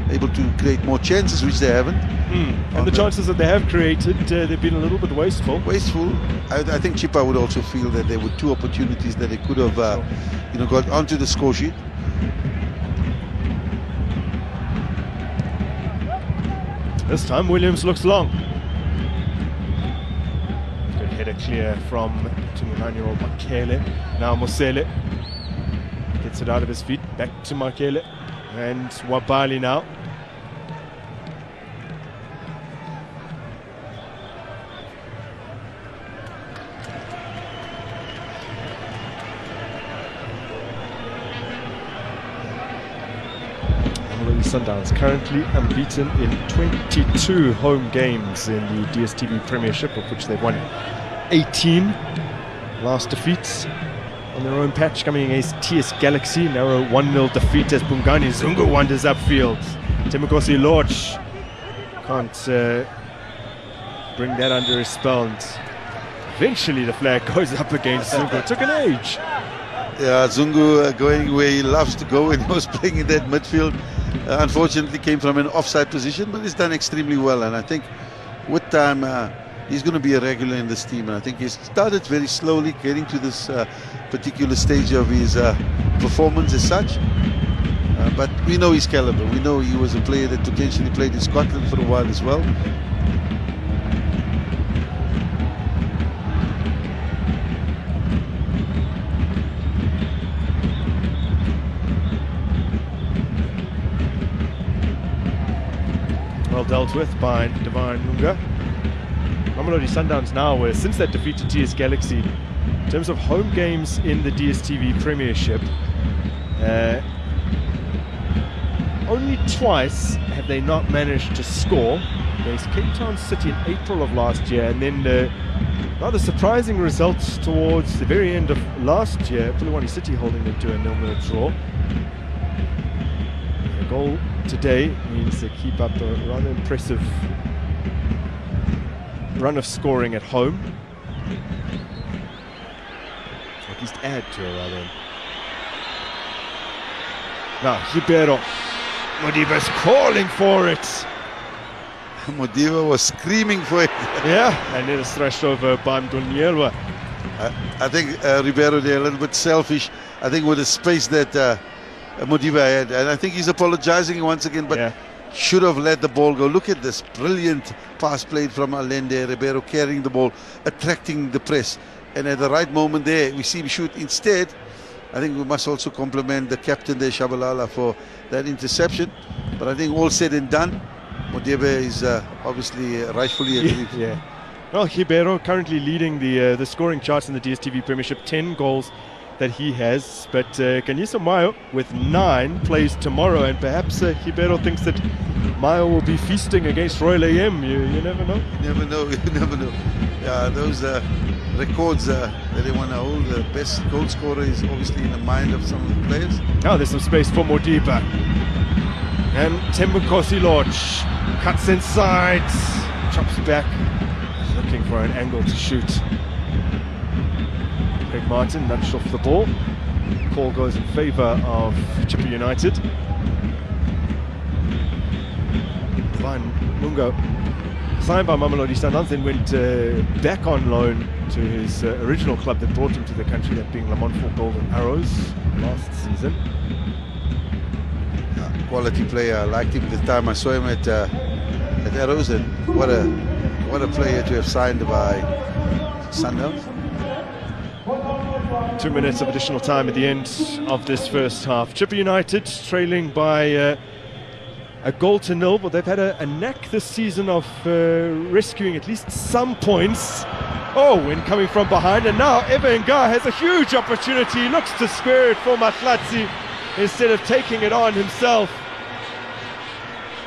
able to create more chances, which they haven't. And the chances that they have created, they've been a little bit wasteful. I think Chippa would also feel that there were 2 opportunities that they could have, you know, got onto the score sheet. This time Williams looks long. Good header clear from 29-year-old Makele. Now Mosele gets it out of his feet. Back to Makele. And Wabali now. Mamelodi Sundowns currently unbeaten in 22 home games in the DStv Premiership, of which they've won 18. Last defeats on their own patch coming against TS Galaxy, narrow 1-0 defeat as Bongani Zungu wanders upfield. Timokosi Lorch can't bring that under his spell, and eventually the flag goes up against Zungu. It took an age. Yeah, Zungu going where he loves to go, and he was playing in that midfield. Unfortunately came from an offside position, but he's done extremely well, and I think with time he's going to be a regular in this team. And I think he's started very slowly getting to this particular stage of his performance as such. But we know his caliber. We know he was a player that potentially played in Scotland for a while as well. Well dealt with by Divine Lunga. Mamelodi Sundowns now, since that defeat to TS Galaxy, in terms of home games in the DStv Premiership, only twice have they not managed to score, against Cape Town City in April of last year, and then rather surprising results towards the very end of last year, Polokwane City holding them to a 0-0 draw. A goal today means they keep up a rather impressive run of scoring at home. At least add to it, rather. Now, Ribeiro. Modiba's calling for it. Modiba was screaming for it. Yeah, and it is thrashed over by Mdonyelwa. I think Ribeiro there a little bit selfish. I think with the space that Modiba had, and I think he's apologizing once again, but should have let the ball go. Look at this brilliant pass played from Allende. Ribeiro carrying the ball, attracting the press, and at the right moment there we see him shoot. Instead, I think we must also compliment the captain there, Shabalala, for that interception. But I think all said and done, Modiba is obviously rightfully aggrieved. Yeah. Well, Ribeiro currently leading the scoring charts in the DStv Premiership, 10 goals that he has. But Kanyisa Mayo with 9 plays tomorrow, and perhaps Ribeiro thinks that Mayo will be feasting against Royal AM. You never know. You never know. You never know. Yeah, those records that they want to hold, the best goal scorer is obviously in the mind of some of the players. Now there's some space for Modiba. And Timokosi Lorch cuts inside, chops back, looking for an angle to shoot. Craig Martin nudged off the ball. Call goes in favour of Chippa United. Divine Lunga, signed by Mamelodi Sundowns, then went back on loan to his original club that brought him to the country, that being Lamontfort Golden Arrows last season. Quality player. I liked him the time I saw him at Arrows, and what a player to have signed by Sundowns. 2 minutes of additional time at the end of this first half. Chippa United trailing by a 1-0, but they've had a knack this season of rescuing at least some points. Oh, when coming from behind, and now Evan Gar has a huge opportunity. He looks to square it for Matlatsi instead of taking it on himself.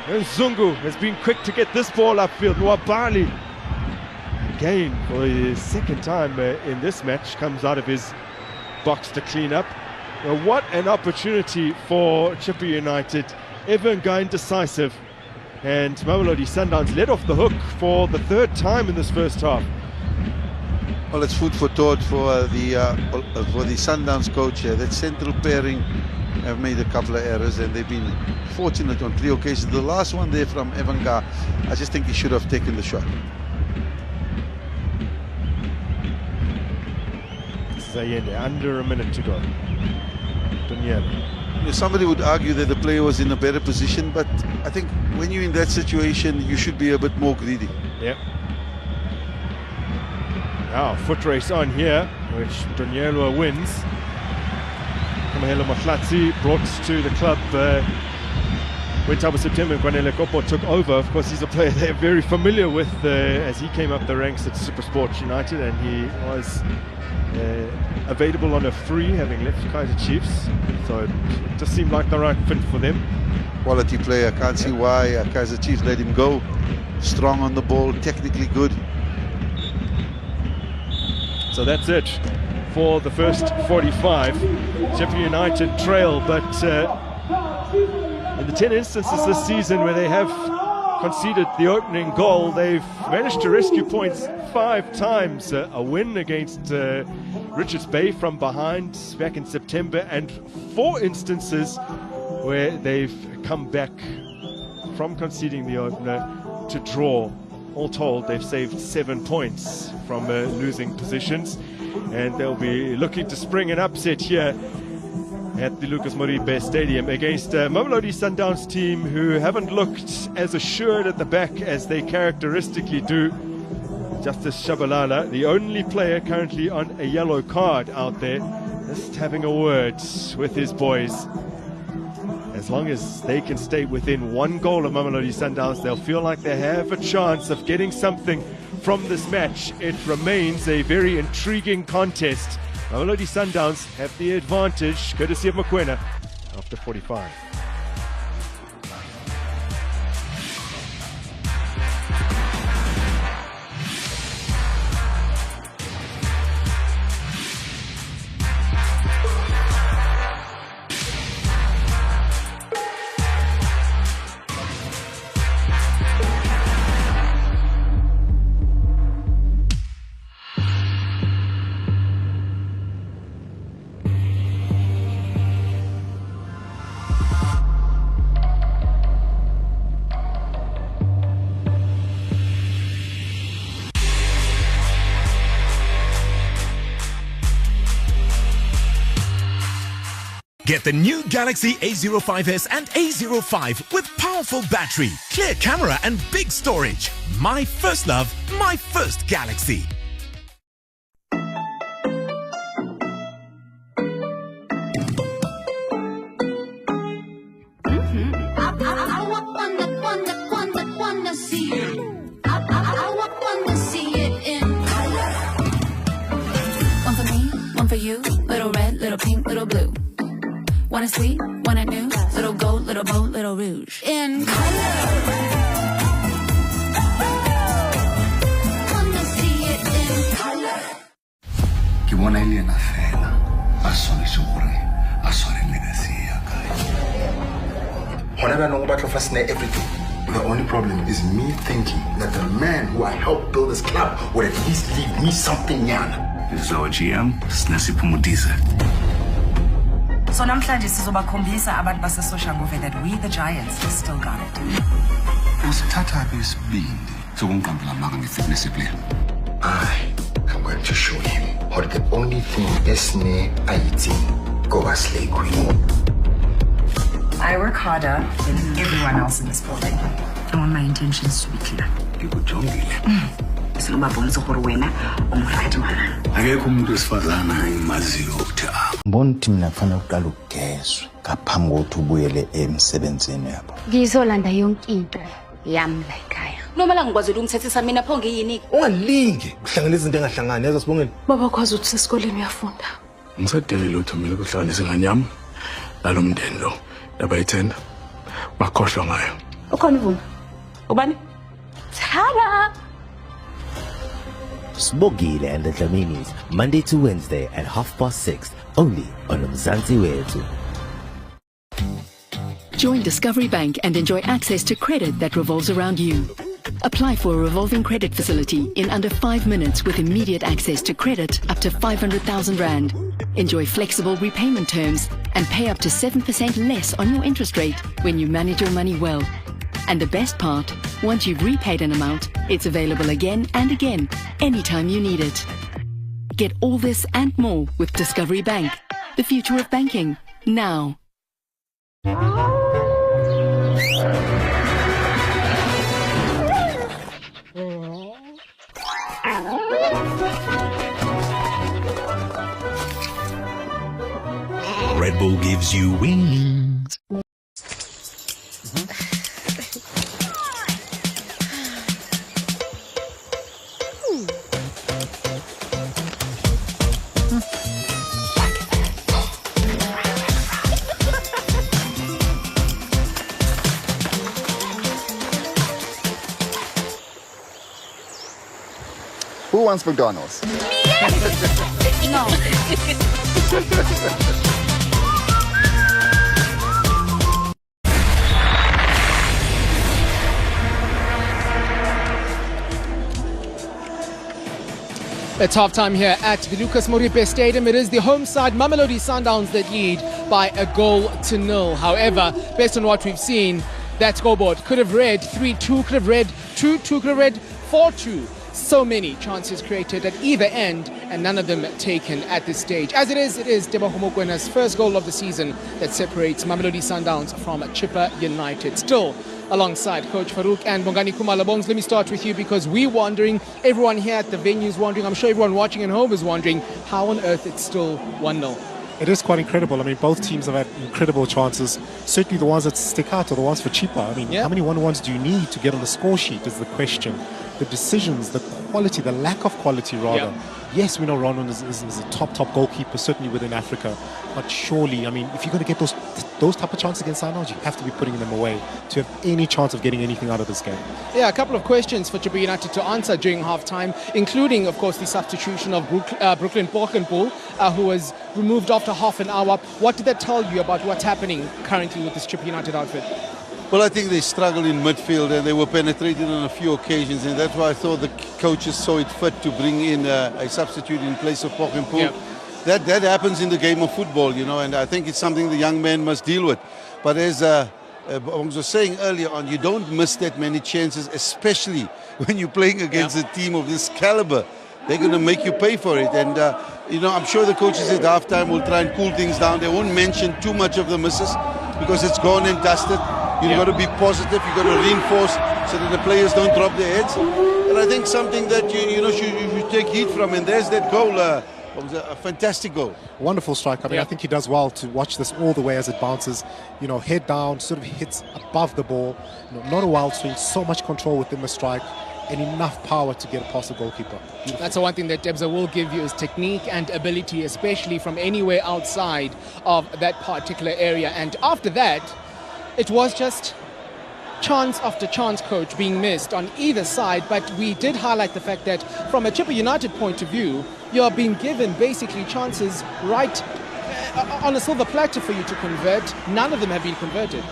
And Zungu has been quick to get this ball upfield. Nwabali, again for the second time in this match, comes out of his box to clean up. What an opportunity for Chippa United. Evan Gar indecisive, and Mamelodi Sundowns let off the hook for the third time in this first half. Well, it's food for thought for the Sundowns coach here. That central pairing have made a couple of errors, and they've been fortunate on 3 occasions. The last one there from Evan Gar, I just think he should have taken the shot. Zayende, under a minute to go. Daniel. Somebody would argue that the player was in a better position, but I think when you're in that situation, you should be a bit more greedy. Yep. Now, foot race on here, which Danielwa wins. Kamahelo Mahlatsi brought to the club when Thabo September and Kwanele Kopo took over. Of course, he's a player they're very familiar with as he came up the ranks at SuperSport United, and he was available on a free, having left Kaizer Chiefs. So it just seemed like the right fit for them. Quality player, can't see why Kaizer Chiefs let him go. Strong on the ball, technically good. So that's it for the first 45. Sheffield United trail, but in the 10 instances this season where they have conceded the opening goal, they've managed to rescue points 5 times. A win against Richards Bay from behind back in September, and 4 instances where they've come back from conceding the opener to draw. All told, they've saved 7 points from losing positions, and they'll be looking to spring an upset here at the Lucas Moribe Stadium against Mamelodi Sundowns team, who haven't looked as assured at the back as they characteristically do. Justice Shabalala, the only player currently on a yellow card out there, just having a word with his boys. As long as they can stay within 1 goal of Mamelodi Sundowns, they'll feel like they have a chance of getting something from this match. It remains a very intriguing contest. Mamelodi Sundowns have the advantage, courtesy of Mokoena, after 45. Get the new Galaxy A05s and A05 with powerful battery, clear camera and big storage. My first love, my first Galaxy. Wanna see it. I wanna see it in color. One for me, one for you. Little red, little pink, little blue. One is sweet, one is new. Little gold, little bold, little rouge. In color. Wanna see it in color. Ke bona ile na fela. A sone sure, a sone legacy ya kai. Hona ba no ba tlo fascina everything. The only problem is me thinking that the man who I helped build this club would at least leave me something yana. This is our GM, Snasipumudisa. So namhlanje sizobakhombisa abantu basesoshanguve that we the Giants still got it. Usithatha besibindi sokunqambela amanga nge-fitness player. I'm going to show him how the only thing esne ayiti go slay queen. I work harder than everyone else in this building. I want my intentions to be clear. Ngikujongile. Akekho umuntu wesifazana engimaziyo ukuthi Mbona ukuthi mina kufanele uqala ugezwe ngaphambi kokuthi ubuyele emsebenzini yabo. Ngizolanda yonke into yami la ekhaya. Noma la ngikwazela umthethisa mina pho ngiyini? Ungalinge kuhlangana izinto engahlangani yazi sibongeni. Baba kwazi ukuthi esikoleni uyafunda. Ngisadele lutho mina ukuhlanganisa ingane yami lalomndeni lo labayithenda. Bakhohlwa ngayo. Ukhona uvuma? Ubani? Thala. Smogile and the Dlaminis, Monday to Wednesday at 6:30, only on Mzansi Wetu. Join Discovery Bank and enjoy access to credit that revolves around you. Apply for a revolving credit facility in under 5 minutes with immediate access to credit up to 500,000 Rand. Enjoy flexible repayment terms and pay up to 7% less on your interest rate when you manage your money well. And the best part, once you've repaid an amount, it's available again and again, anytime you need it. Get all this and more with Discovery Bank. The future of banking, now. Red Bull gives you wings. Who wants McDonald's? No. It's halftime here at the Lucas Moripe Stadium. It is the home side Mamelodi Sundowns that lead by 1-0. However, based on what we've seen, that scoreboard could have read 3-2, could have read 2-2, could have read 4-2. So many chances created at either end and none of them taken at this stage. As it is Teboho Mokwena's first goal of the season that separates Mamelodi Sundowns from Chippa United. Still alongside Coach Farouk and Bongani Kumalabongs. Let me start with you because we're wondering, everyone here at the venue is wondering, I'm sure everyone watching at home is wondering, how on earth it's still 1-0. It is quite incredible. I mean, both teams have had incredible chances. Certainly the ones that stick out are the ones for Chippa. I mean, how many 1-1s do you need to get on the score sheet is the question. The decisions, the quality, the lack of quality rather. Yes, we know Ronald is a top goalkeeper, certainly within Africa. But surely, I mean, if you're going to get those type of chances against Sundowns, you have to be putting them away to have any chance of getting anything out of this game. Yeah, a couple of questions for Chippa United to answer during half-time, including, of course, the substitution of Brooklyn Porkenpool, who was removed after half an hour. What did that tell you about what's happening currently with this Chippa United outfit? Well, I think they struggled in midfield and they were penetrated on a few occasions, and that's why I thought the coaches saw it fit to bring in a substitute in place of Porkenpool. Yep. That happens in the game of football, you know, and I think it's something the young man must deal with. But as I was saying earlier on, you don't miss that many chances, especially when you're playing against a team of this caliber. They're going to make you pay for it. And, you know, I'm sure the coaches at halftime will try and cool things down. They won't mention too much of the misses because it's gone and dusted. You've got to be positive, you've got to reinforce so that the players don't drop their heads. And I think something that you should take heat from, and there's that goal. It was a fantastic goal. Wonderful strike. I mean, I think he does well to watch this all the way as it bounces. You know, head down, sort of hits above the ball. You know, not a wild swing, so much control within the strike and enough power to get past the goalkeeper. Beautiful. That's the one thing that Debza will give you is technique and ability, especially from anywhere outside of that particular area. And after that, it was just chance after chance, coach, being missed on either side. But we did highlight the fact that from a Chippa United point of view, you're being given basically chances right on a silver platter for you to convert. None of them have been converted.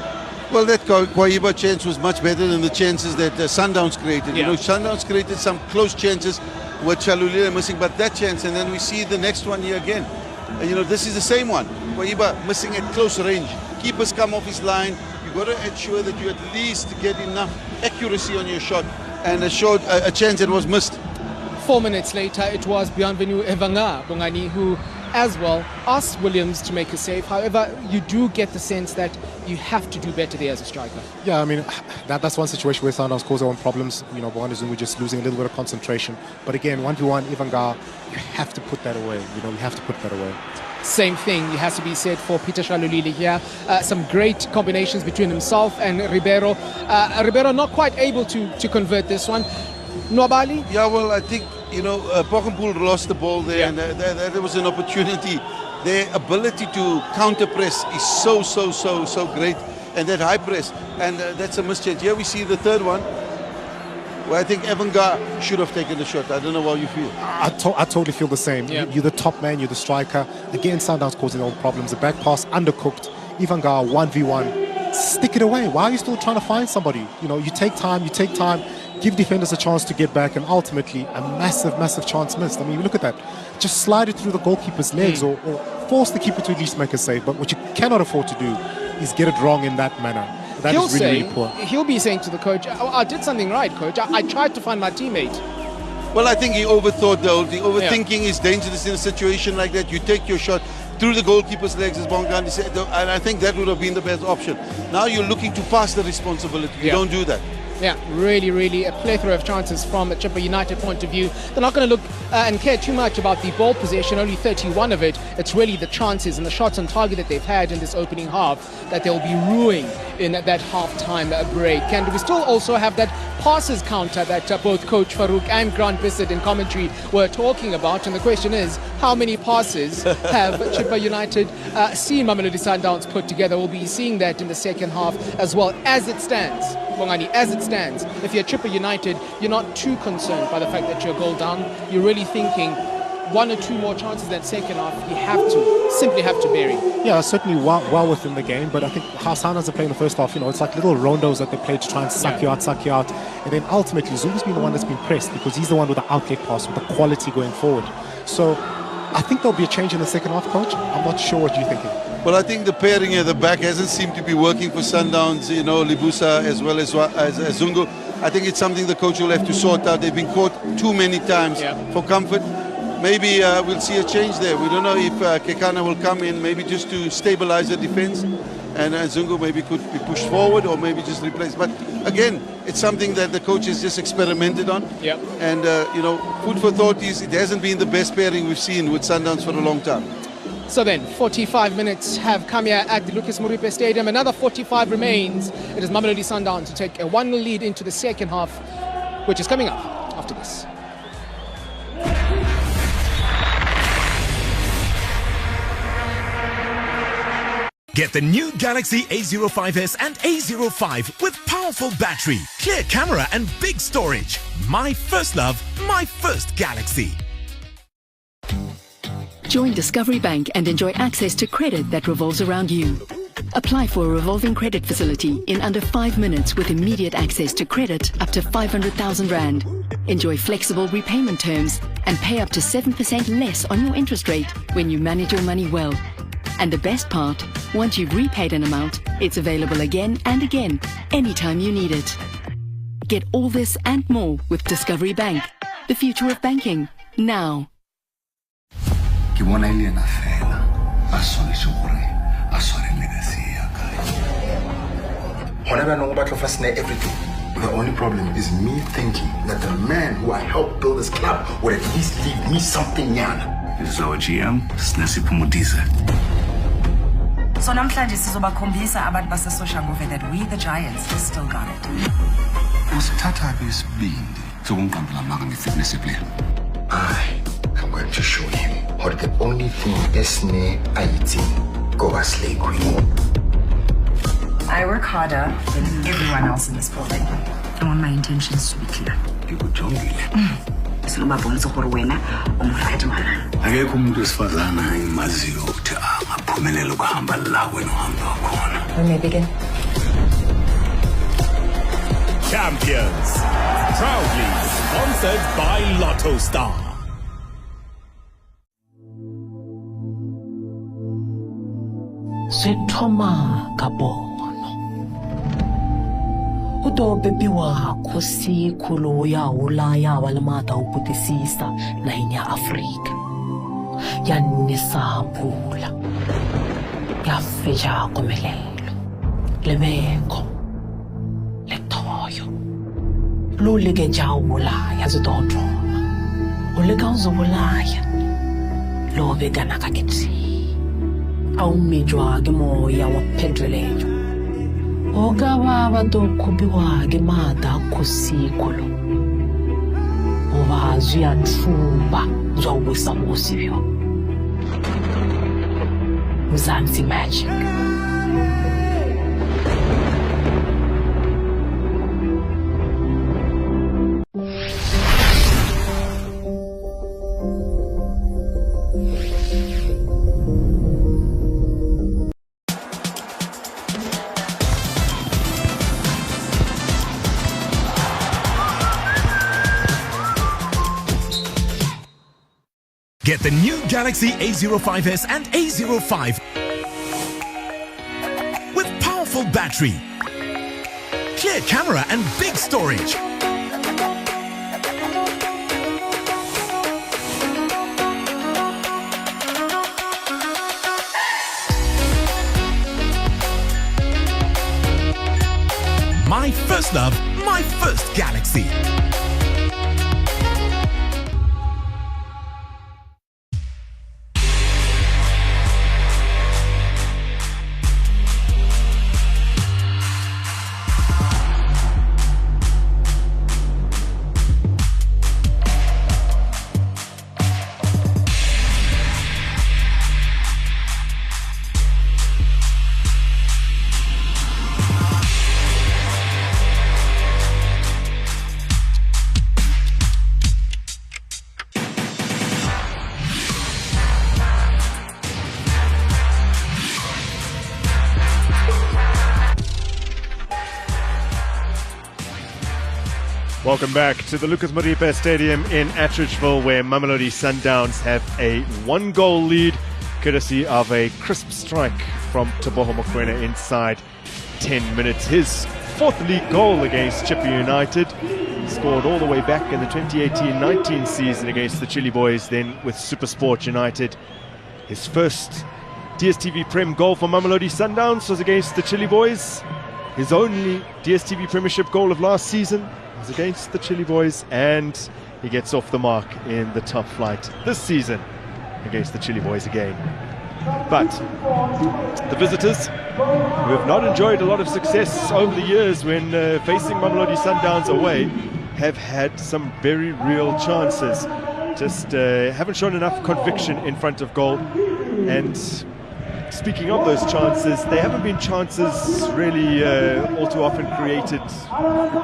Well, that Kwaiba chance was much better than the chances that Sundowns created. You know, Sundowns created some close chances with Chalulile missing, but that chance, and then we see the next one here again. And, you know, this is the same one. Kwaiba missing at close range. Keepers come off his line. You've got to ensure that you at least get enough accuracy on your shot, and a chance that was missed. 4 minutes later, it was Bienvenu Evanga Bongani who as well asked Williams to make a save. However, you do get the sense that you have to do better there as a striker. Yeah, I mean, that's one situation where Sundowns cause their own problems. You know, Bongani we're just losing a little bit of concentration. But again, 1v1, Evanga, you have to put that away. You know, you have to put that away. Same thing, it has to be said for Peter Shalulile here. Some great combinations between himself and Ribeiro. Ribeiro not quite able to convert this one. Nwabali? Yeah, well, I think, you know, Porkenpool lost the ball there, and there was an opportunity. Their ability to counter press is so great, and that high press, and that's a mischance. Here we see the third one, where I think Evanga should have taken the shot. I don't know how you feel. I totally feel the same. Yeah. You're the top man, you're the striker. Again, Sundowns causing their own problems. The back pass undercooked. Evanga 1v1. Stick it away. Why are you still trying to find somebody? You know, you take time. Give defenders a chance to get back, and ultimately a massive chance missed. I mean, you look at that. Just slide it through the goalkeeper's legs or force the keeper to at least make a save. But what you cannot afford to do is get it wrong in that manner. That is really poor. He'll be saying to the coach, I did something right, coach. I tried to find my teammate. Well, I think he overthought the whole thing. Overthinking is dangerous in a situation like that. You take your shot through the goalkeeper's legs, as Bongani said, and I think that would have been the best option. Now you're looking to pass the responsibility. You don't do that. Yeah, really a plethora of chances from a Chippa United point of view. They're not going to look and care too much about the ball possession, only 31 of it. It's really the chances and the shots on target that they've had in this opening half that they'll be ruining in that half-time break. And we still also have that passes counter that both Coach Farouk and Grant Bissett in commentary were talking about. And the question is, how many passes have Chippa United seen Mamelodi Sundowns put together? We'll be seeing that in the second half as well. As it stands, Bongani, as it stands, if you're Chippa United, you're not too concerned by the fact that you're a goal down. You're really thinking one or two more chances than second half, you simply have to bury. Yeah, certainly well within the game, but I think how Sundowns are playing the first half, it's like little rondos that they play to try and suck you out. And then ultimately, Zulu's been the one that's been pressed because he's the one with the outlet pass, with the quality going forward. So I think there'll be a change in the second half, Coach. I'm not sure what you're thinking. Well, I think the pairing at the back hasn't seemed to be working for Sundowns, Libusa as well as Zungu. I think it's something the coach will have to sort out. They've been caught too many times for comfort. Maybe we'll see a change there. We don't know if Kekana will come in, maybe just to stabilize the defense, and Zungu maybe could be pushed forward or maybe just replaced. But again, it's something that the coach has just experimented on. Yep. And, food for thought is it hasn't been the best pairing we've seen with Sundowns for a long time. So then, 45 minutes have come here at the Lucas Moripe Stadium. Another 45 remains. It is Mamelodi Sundowns to take a 1-0 lead into the second half, which is coming up after this. Get the new Galaxy A05s and A05 with powerful battery, clear camera and big storage. My first love, my first Galaxy. Join Discovery Bank and enjoy access to credit that revolves around you. Apply for a revolving credit facility in under 5 minutes with immediate access to credit up to 500,000 Rand. Enjoy flexible repayment terms and pay up to 7% less on your interest rate when you manage your money well. And the best part, once you've repaid an amount, it's available again and again, anytime you need it. Get all this and more with Discovery Bank. The future of banking, now. Ke bona ile na fela a swanetse gore a sware legacy ya kae. Hona ba no ba tlo fascine everything. The only problem is me thinking that the man who I helped build this club would at least leave me something yana. This is our GM, Snesi Pumudiza. So namhlanje sizobakhombisa abantu base-social movie that we the Giants still got it. Usithatha besibindi sokunqambela amanga nge-fitness player. I'm going to show him how the only thing esne aiti go slay queen. I work harder than everyone else in this building. I want my intentions to be clear. Silobabonisa gore wena umfadimana. Akekho umuntu wesifazana engimaziyo ukuthi angaphumelela ukuhamba la wena uhamba khona. We may begin. Champions, proudly sponsored by Lotto Star. Sethoma kabono utobebiwa kusikhulu ya ulaya walamata ukutisisa na inya Afrika yanisambula yafeja komelelo lebeko lethoyo lulike jawula yazidodroma ulika uzobulaya lobekana kakithi awumijwa ke moya wa pedreleyo ogaba batokhubiwa ke mata kusikhulu obazi ya thuba zawubisa mosibyo Mzansi Magic. Get the new Galaxy A05s and A05 with powerful battery, clear camera and big storage. My first love, my first Galaxy. Welcome back to the Lucas Moripe Stadium in Atteridgeville, where Mamelodi Sundowns have a 1-goal lead, courtesy of a crisp strike from Teboho Mokoena inside 10 minutes. His 4th league goal against Chippa United. He scored all the way back in the 2018-19 season against the Chile Boys, then with SuperSport United. His first DStv Prem goal for Mamelodi Sundowns was against the Chile Boys. His only DStv Premiership goal of last season was against the Chile Boys, and he gets off the mark in the top flight this season against the Chile Boys again. But the visitors, who have not enjoyed a lot of success over the years when facing Mamelodi Sundowns away, have had some very real chances. Just haven't shown enough conviction in front of goal. And speaking of those chances, they haven't been chances really all too often created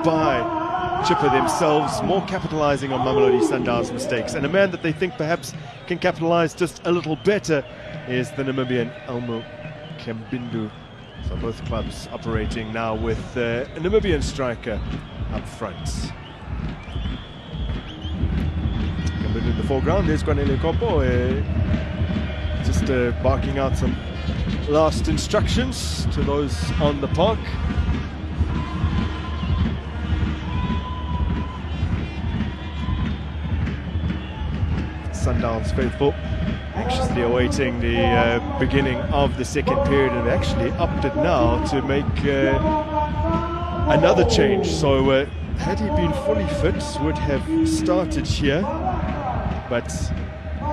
by Chippa themselves, more capitalizing on Mamelodi Sundowns' mistakes. And a man that they think perhaps can capitalize just a little better is the Namibian Elmo Kambindu. So both clubs operating now with a Namibian striker up front. Kambindu in the foreground, there's Gwanele Kopo, just barking out some last instructions to those on the park. Sundowns faithful anxiously awaiting the beginning of the second period, and actually opted now to make another change. So had he been fully fit, would have started here, but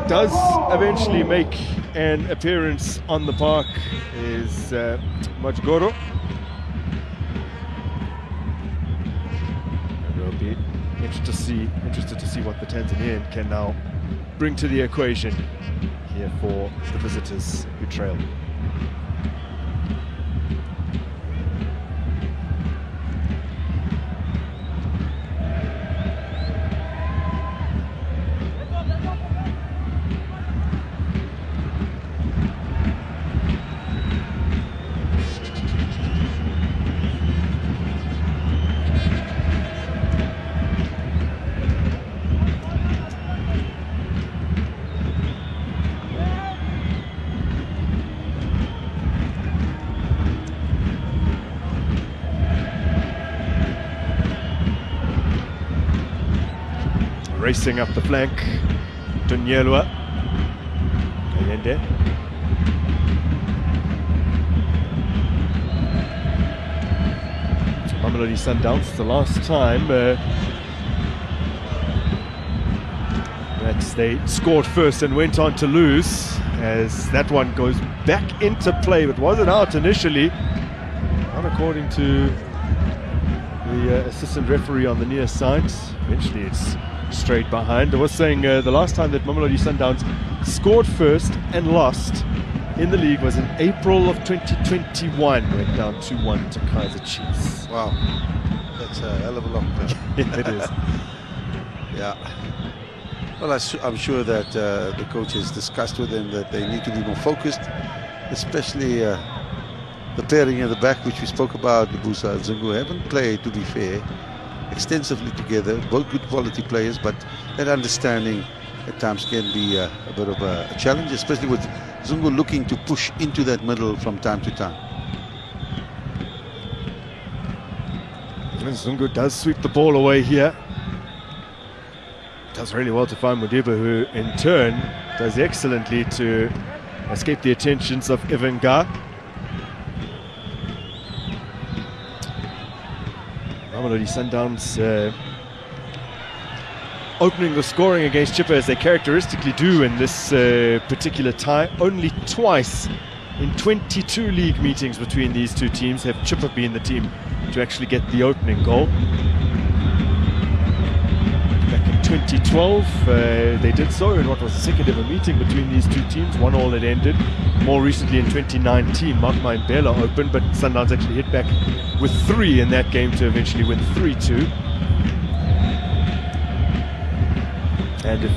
does eventually make an appearance on the park is Majgoro. And we'll be interested to see what the Tanzanian can now bring to the equation here for the visitors who trail. Racing up the flank, Dunyelwa Kayende. Mamelodi Sundowns, the last time that they scored first and went on to lose, as that one goes back into play, but wasn't out initially, not according to the assistant referee on the near side. Eventually it's straight behind. I was saying the last time that Mamelodi Sundowns scored first and lost in the league was in April of 2021. Went down 2-1 to Kaizer Chiefs. Wow, that's a hell of a long time. Yeah, it is. Yeah. Well, I'm sure that the coach has discussed with them that they need to be more focused, especially the pairing at the back, which we spoke about. Busa and Zungu haven't played, to be fair, extensively together, both good quality players, but that understanding at times can be a bit of a challenge, especially with Zungu looking to push into that middle from time to time. And Zungu does sweep the ball away here. Does really well to find Modiba, who in turn does excellently to escape the attentions of Ivan Gar. Mamelodi Sundowns opening the scoring against Chippa, as they characteristically do in this particular tie. Only twice in 22 league meetings between these two teams have Chippa been the team to actually get the opening goal. Back in 2012 they did so in what was the second ever meeting between these two teams. 1-1 it ended. More recently in 2019, Mount Mbela opened, but Sundowns actually hit back with 3 in that game to eventually win 3-2. And if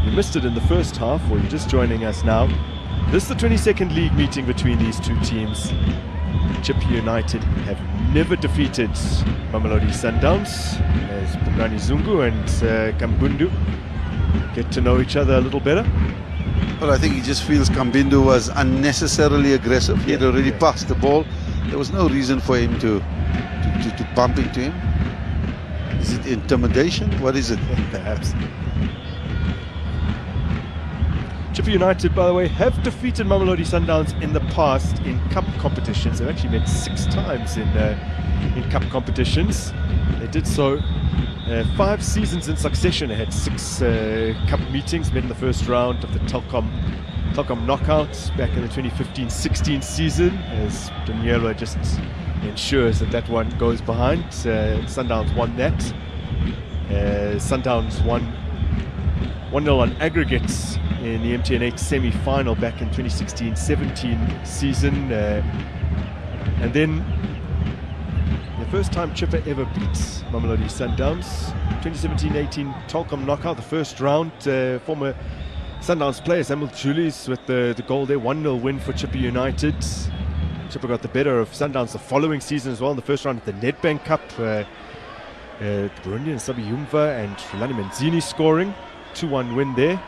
you missed it in the first half, or you're just joining us now, this is the 22nd league meeting between these two teams. Chippa United have never defeated Mamelodi Sundowns, as Bongani Zungu and Kambundu get to know each other a little better. Well, I think he just feels Kambindu was unnecessarily aggressive. He had already passed the ball. There was no reason for him to bump into him. Is it intimidation? What is it? Perhaps. Chippa United, by the way, have defeated Mamelodi Sundowns in the past in cup competitions. They've actually met 6 times in cup competitions. They did so 5 seasons in succession. They had 6 cup meetings, met in the first round of the Telkom knockouts back in the 2015-16 season, as Daniela just ensures that one goes behind. Sundowns won that. Sundowns won 1-0 on aggregates in the MTN8 semi-final back in 2016-17 season. And then the first time Chippa ever beats Mamelodi Sundowns, 2017-18 Telkom knockout, the first round. Former Sundowns player Samuel Julius with the goal there, 1-0 win for Chippa United. Chippa got the better of Sundowns the following season as well in the first round of the Nedbank Cup. Burundian Sabi Yumva and Rulani Menzini scoring, 2-1 win there.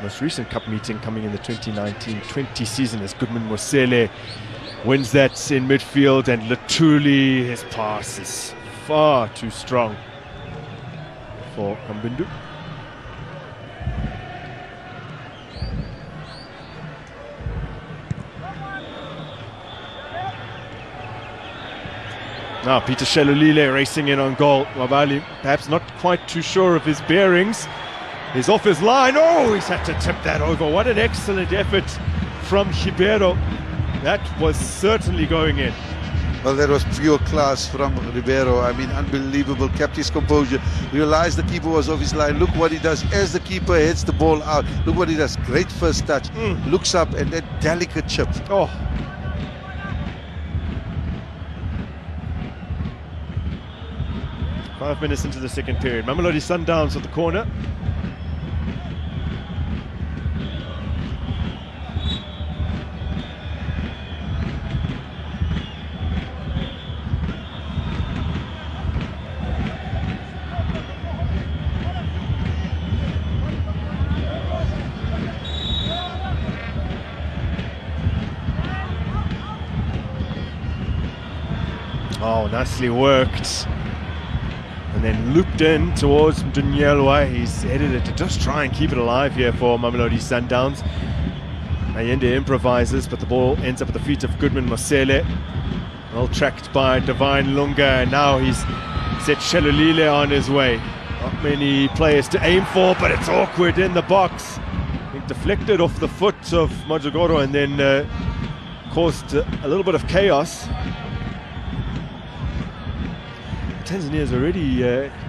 Most recent cup meeting coming in the 2019-20 season as Goodman Mosele wins that in midfield, and Latuli, his pass is far too strong for Kambindu. Now Peter Shelulile racing in on goal. Wabali perhaps not quite too sure of his bearings. He's off his line. Oh, he's had to tip that over. What an excellent effort from Ribeiro. That was certainly going in. Well, that was pure class from Ribeiro. I mean, unbelievable. Kept his composure. Realized the keeper was off his line. Look what he does as the keeper heads the ball out. Look what he does. Great first touch. Looks up and that delicate chip. Oh. Five minutes into the second period. Mamelodi Sundowns at the corner. Oh, nicely worked. And then looped in towards Dunyelwa. He's headed it to just try and keep it alive here for Mamelodi Sundowns. Mayende improvises, but the ball ends up at the feet of Goodman Mosele. Well tracked by Divine Lunga, and now he's set Shelulile on his way. Not many players to aim for, but it's awkward in the box. I think deflected off the foot of Majagoro and then caused a little bit of chaos. Tanzania's already,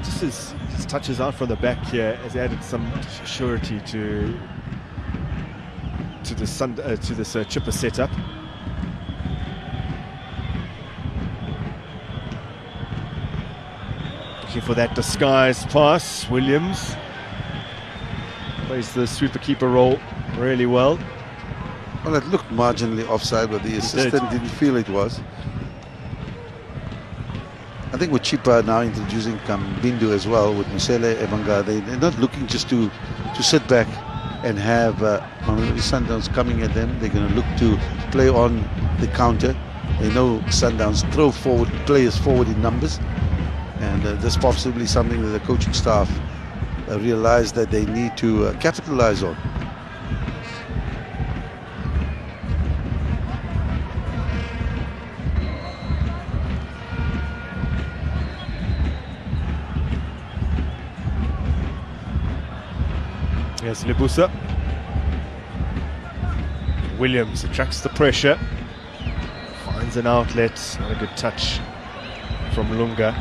just as his touches out from the back here, has added some surety to this Chippa setup. Looking for that disguised pass. Williams plays the sweeper keeper role really well. Well, it looked marginally offside, but the assistant didn't feel it was. I think with Chippa now introducing Kambindu as well, with Musele, Ebanga, they're not looking just to sit back and have Mamelodi Sundowns coming at them. They're going to look to play on the counter. They know Sundowns throw forward players forward in numbers, and that's possibly something that the coaching staff realize that they need to capitalize on. Yes, Lebusa. Williams attracts the pressure, finds an outlet, not a good touch from Lunga.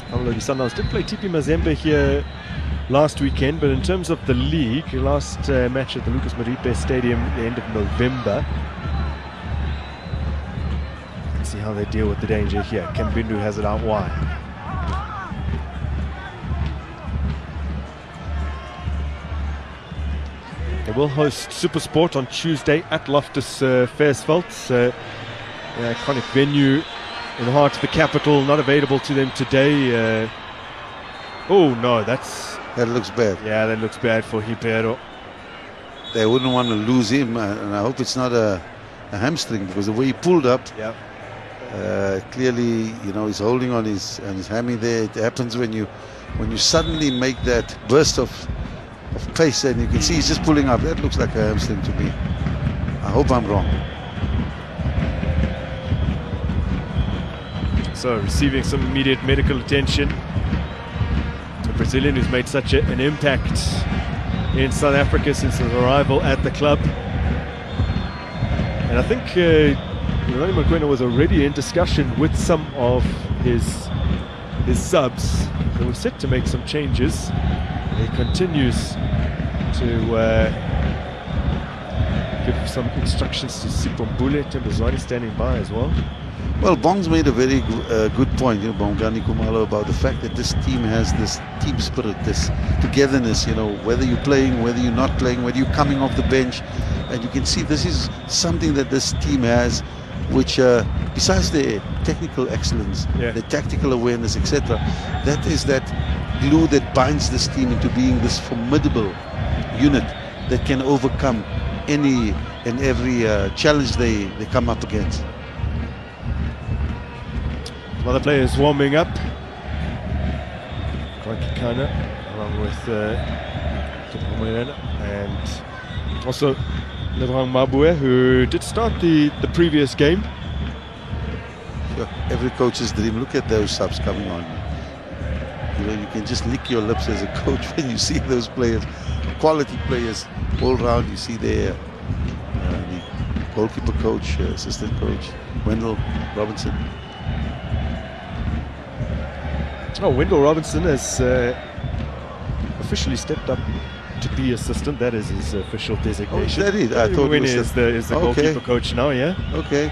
Mamelodi Sundowns did play TP Mazembe here last weekend, but in terms of the league, last match at the Lucas Moripe Stadium at the end of November. Let's see how they deal with the danger here. Kambindu has it out wide. will host Supersport on Tuesday at Loftus Versfeld, the iconic venue in the heart of the capital. Not available to them today. Oh no, that looks bad. Yeah, that looks bad for Ribeiro. They wouldn't want to lose him, and I hope it's not a hamstring, because the way he pulled up, clearly, he's holding on his hammy there. It happens when you suddenly make that burst of pace, and you can see he's just pulling up. That looks like a hamstring to me. I hope I'm wrong. So receiving some immediate medical attention. The Brazilian who's made such an impact in South Africa since his arrival at the club. And I think Ronnie Mokoena was already in discussion with some of his subs. They were set to make some changes. He continues to give some instructions to Sipombule. Tembazwane standing by as well. Well, Bong's made a very good point, Bongani Kumalo, about the fact that this team has this team spirit, this togetherness, whether you're playing, whether you're not playing, whether you're coming off the bench. And you can see this is something that this team has, which besides their technical excellence, their tactical awareness, etc., that is that glue that binds this team into being this formidable unit that can overcome any and every challenge they come up against. Some other players warming up. Kana along with and also Lebohang Mabue, who did start the previous game. Sure. Every coach's dream. Look at those subs coming on. You can just lick your lips as a coach when you see those players, quality players all round. You see there the goalkeeper coach, assistant coach, Wendell Robinson. Oh, Wendell Robinson has officially stepped up to be assistant. That is his official designation. Oh, is that it? I thought Winnie is the goalkeeper coach now, yeah? Okay,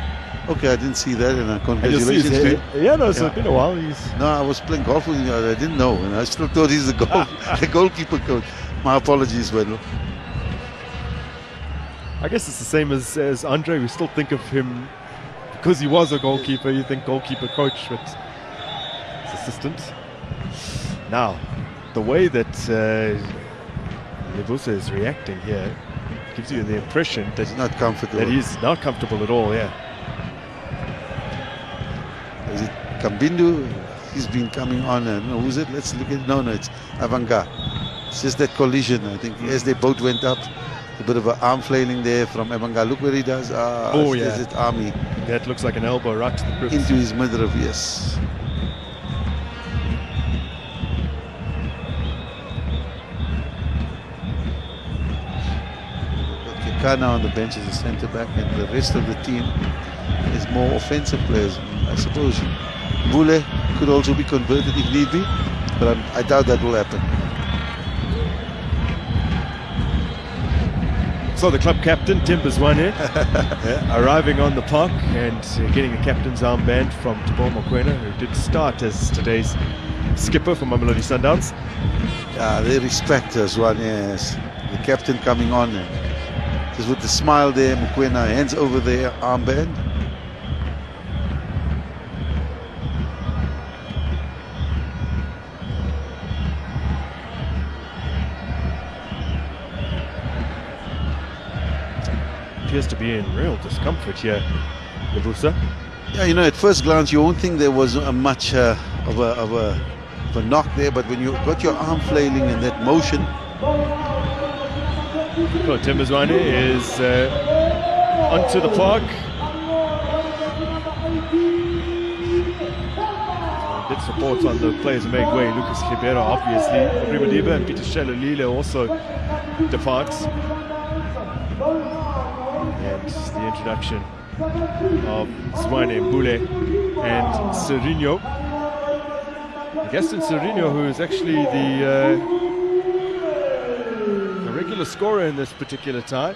I didn't see that, and congratulations to him. It's been a while. No, I was playing golf with him, I didn't know, and I still thought he's the goalkeeper coach. My apologies, Wendell. I guess it's the same as Andre. We still think of him, because he was a goalkeeper, you think goalkeeper coach, but it's assistant. Now, the way that Lebusa is reacting here gives you the impression that he's not comfortable. That he's not comfortable at all, yeah. Is it Kambindu? He's been coming on. Who's it? Let's look at. No, it's Avanga. It's just that collision. I think as they both went up, a bit of an arm flailing there from Avanga. Look where he does. Is it Army? That looks like an elbow right to the ribs. Into his midriff, yes. Kana on the bench as a centre back, and the rest of the team is more offensive players. I suppose Bule could also be converted if need be, but I doubt that will happen. So the club captain, Tembazwane, arriving on the park and getting a captain's armband from Tabo Mokoena, who did start as today's skipper for Mamelodi Sundowns. Yeah, they respect Zwane, yes. The captain coming on. Just with the smile there, Mokoena hands over their armband. Appears to be in real discomfort here, Lebusa. Yeah, at first glance you won't think there was much of a knock there, but when you got your arm flailing in that motion. So Tembazwane is onto the park. Did support on the players who made way. Lucas Ribeiro, obviously. Rimadiba and Peter Shalolile also departs. And the introduction of Zwane, Mbule and Serino. Gaston Serino, who is actually the regular scorer in this particular tie.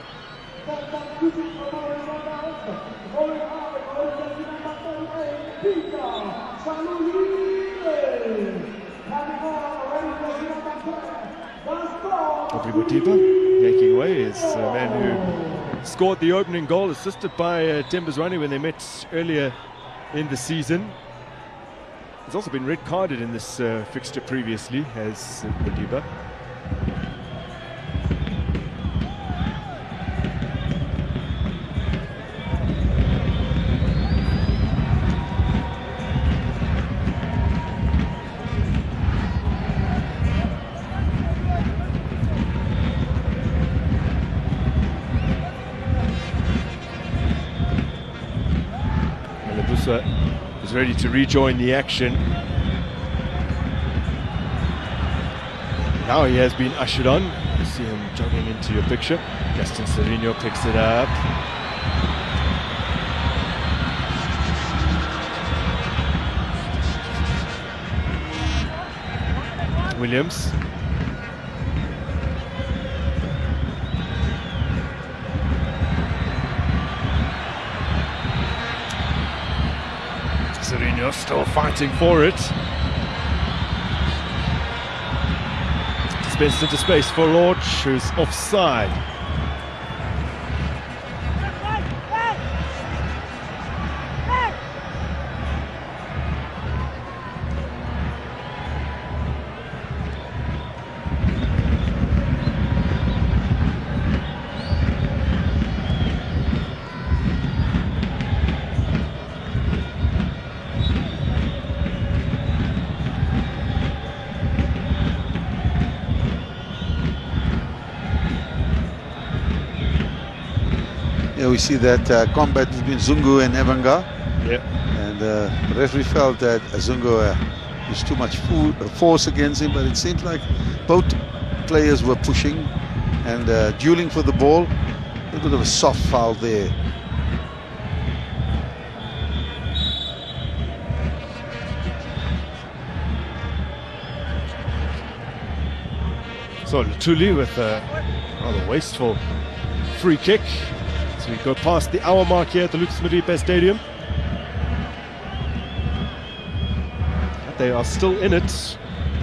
Modiba, making way is a man who scored the opening goal, assisted by Tembezwane when they met earlier in the season. He's also been red carded in this fixture previously, as Madiba. Was ready to rejoin the action. Now he has been ushered on. You see him jogging into your picture. Gaston Serino picks it up. Williams. Serino still fighting for it. Dispensed into space for Lorch, who's offside. Yeah, we see that combat between Zungu and Evanga. Yeah. And the referee felt that Zungu used too much force against him, but it seemed like both players were pushing and dueling for the ball. A little bit of a soft foul there. So Lutuli with a rather wasteful free kick. So we go past the hour mark here at the Lucas Modipe Stadium. But they are still in it.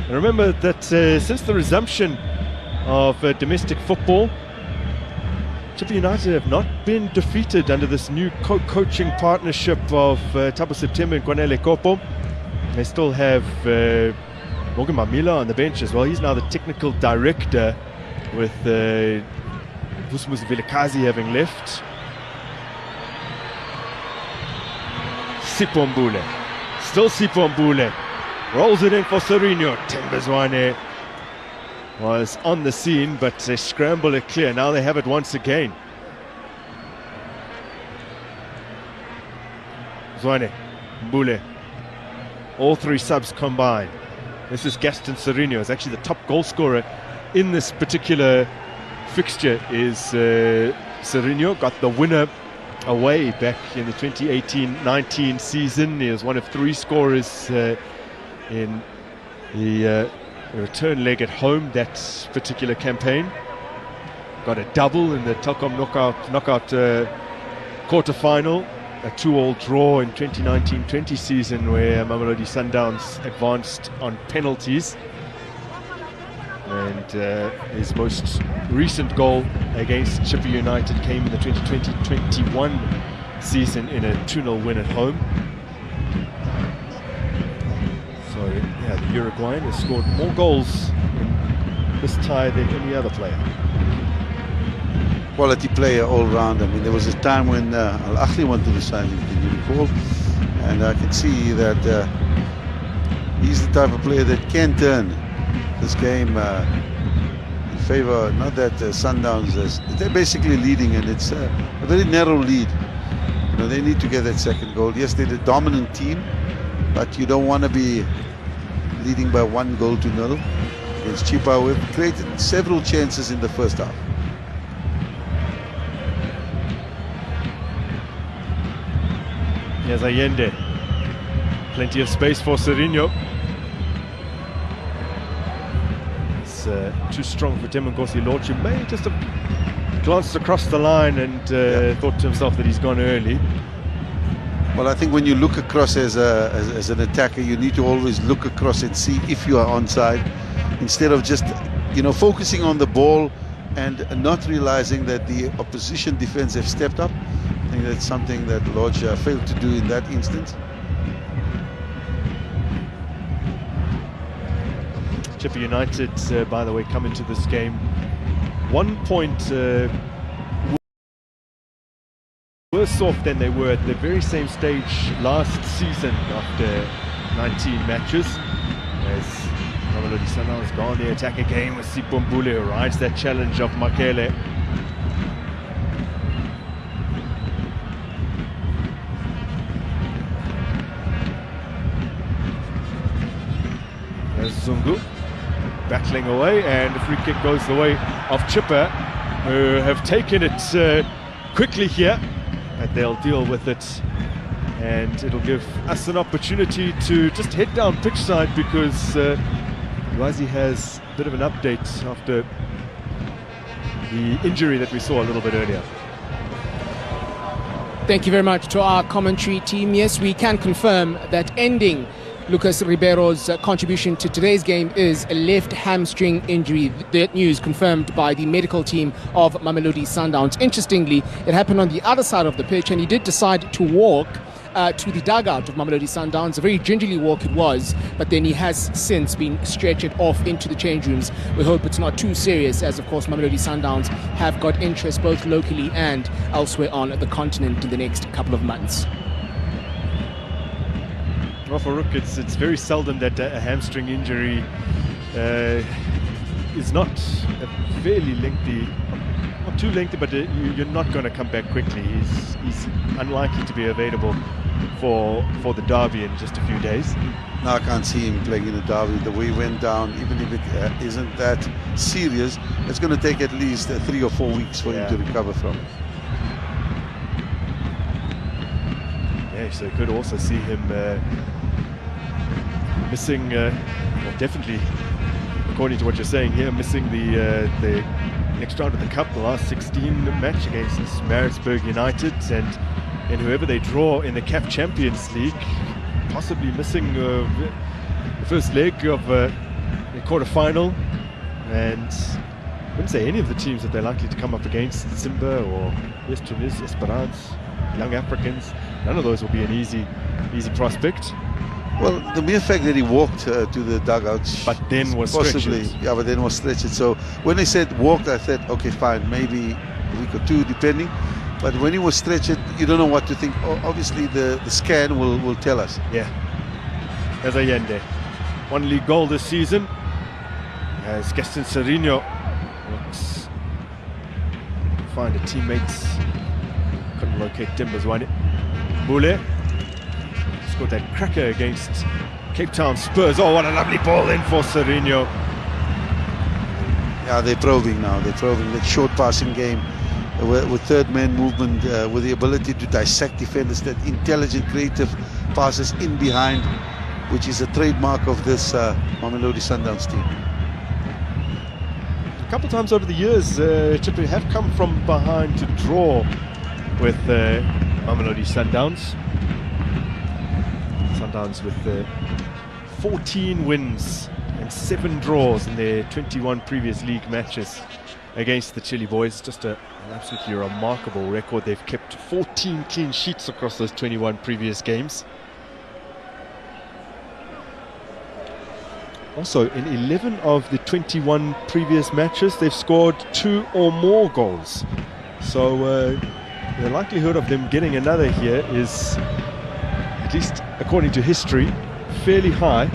And remember that since the resumption of domestic football, Chippa United have not been defeated under this new co-coaching partnership of Thabo September and Kwanele Kopo. They still have Morgan Mamila on the bench as well. He's now the technical director, with Vusumuzi Vilakazi having left. Sipho Mbule, still Sipho Mbule, rolls it in for Serino. Tembezwane was on the scene, but they scramble it clear. Now they have it once again. Zwane, Mbule, all three subs combined. This is Gaston Serino. Is actually the top goal scorer in this particular fixture. Is Serino. Got the winner away back in the 2018-19 season. He was one of three scorers in the return leg at home that particular campaign. Got a double in the Telkom knockout quarter-final. A 2-2 draw in 2019-20 season where Mamelodi Sundowns advanced on penalties. And his most recent goal against Chippa United came in the 2020-21 season in a 2-0 win at home. So yeah, the Uruguayan has scored more goals in this tie than any other player. Quality player all round. I mean, there was a time when Al Ahly wanted to sign him, can you recall? And I can see that he's the type of player that can turn this game in favor. Not that Sundowns they're basically leading, and it's a very narrow lead. You know, they need to get that second goal. Yes, they're the dominant team, but you don't want to be leading by 1-0 against Chippa. We've created several chances in the first half. Here's Allende. Plenty of space for Serino. It's too strong for Temenkosi Lorch. He may just have glanced across the line and thought to himself that he's gone early. Well, I think when you look across as an attacker, you need to always look across and see if you are onside, instead of just, you know, focusing on the ball and not realizing that the opposition defense have stepped up. I think that's something that Lodge failed to do in that instance. Chippa United, by the way, come into this game 1 point worse off than they were at the very same stage last season after 19 matches. As Mamelodi Sundowns go on the attack again with Sipombule, who rides that challenge of Makele. There's Zungu battling away, and the free kick goes the way of Chippa, who have taken it quickly here, but they'll deal with it, and it'll give us an opportunity to just head down pitch side, because Lwazi has a bit of an update after the injury that we saw a little bit earlier. Thank you very much to our commentary team. Yes, we can confirm that ending Lucas Ribeiro's contribution to today's game is a left hamstring injury. That news confirmed by the medical team of Mamelodi Sundowns. Interestingly, it happened on the other side of the pitch, and he did decide to walk to the dugout of Mamelodi Sundowns. A very gingerly walk it was, but then he has since been stretchered off into the change rooms. We hope it's not too serious, as of course Mamelodi Sundowns have got interest both locally and elsewhere on the continent in the next couple of months. Well, for Rook, it's very seldom that a hamstring injury is not a fairly lengthy, not too lengthy, but you're not going to come back quickly. He's unlikely to be available for the derby in just a few days. No, I can't see him playing in a derby. The way he went down, even if it isn't that serious, it's going to take at least 3 or 4 weeks for him to recover from. Yeah, so you could also see him missing, well, definitely, according to what you're saying here, missing the next round of the Cup, the last 16 match against Maritzburg United, and whoever they draw in the CAF Champions League, possibly missing the first leg of the quarter-final. And I wouldn't say any of the teams that they're likely to come up against, Simba or West Tunis, Esperance, Young Africans, none of those will be an easy prospect. Well, the mere fact that he walked to the dugouts, but then was possibly stretched. Yeah, but then was stretched. So when they said walked, I thought, okay, fine, maybe a week or two, depending. But when he was stretched, you don't know what to think. Obviously, the scan will tell us. Yeah. There's Allende. 1 league goal this season. As Gaston Serino looks to find a teammate. Couldn't locate Timbers. Bule scored that cracker against Cape Town Spurs. Oh, what a lovely ball in for Serino. Yeah, they're probing now. They're probing that short passing game with third man movement, with the ability to dissect defenders, that intelligent, creative passes in behind, which is a trademark of this Mamelodi Sundowns team. A couple times over the years, Chippa have come from behind to draw with Mamelodi Sundowns. Sundowns with 14 wins and 7 draws in their 21 previous league matches against the Chile Boys. Just an absolutely remarkable record. They've kept 14 clean sheets across those 21 previous games. Also, in 11 of the 21 previous matches, they've scored 2 or more goals. So the likelihood of them getting another here is, at least according to history, fairly high.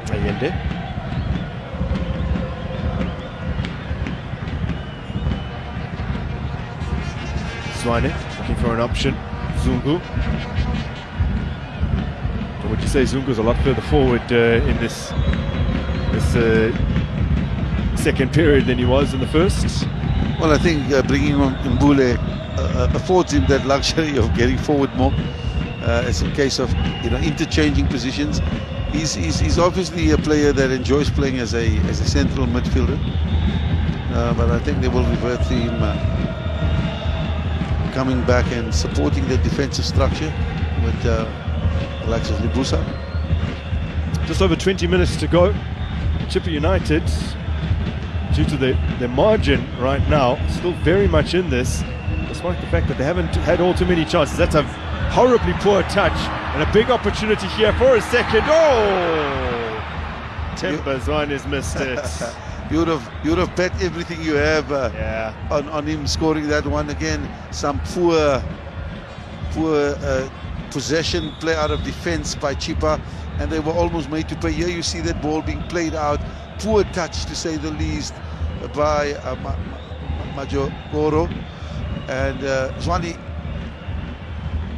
Allende. Swane looking for an option. Zungu. Or would you say Zungu's a lot further forward in this second period than he was in the first? Well, I think bringing on Mbule affords him that luxury of getting forward more. It's a case of interchanging positions. He's obviously a player that enjoys playing as a central midfielder, but I think they will revert to him coming back and supporting the defensive structure with Alexis Libusa. Just over 20 minutes to go. Chippa United, due to the margin right now, still very much in this, despite the fact that they haven't had all too many chances. That's a horribly poor touch, and a big opportunity here for a second. Oh! Tembazwane has missed it. You would have bet everything you have on him scoring that one again. Some poor possession play out of defense by Chippa, and they were almost made to pay. Here you see that ball being played out. Poor touch, to say the least, by Majogoro. And Zwane,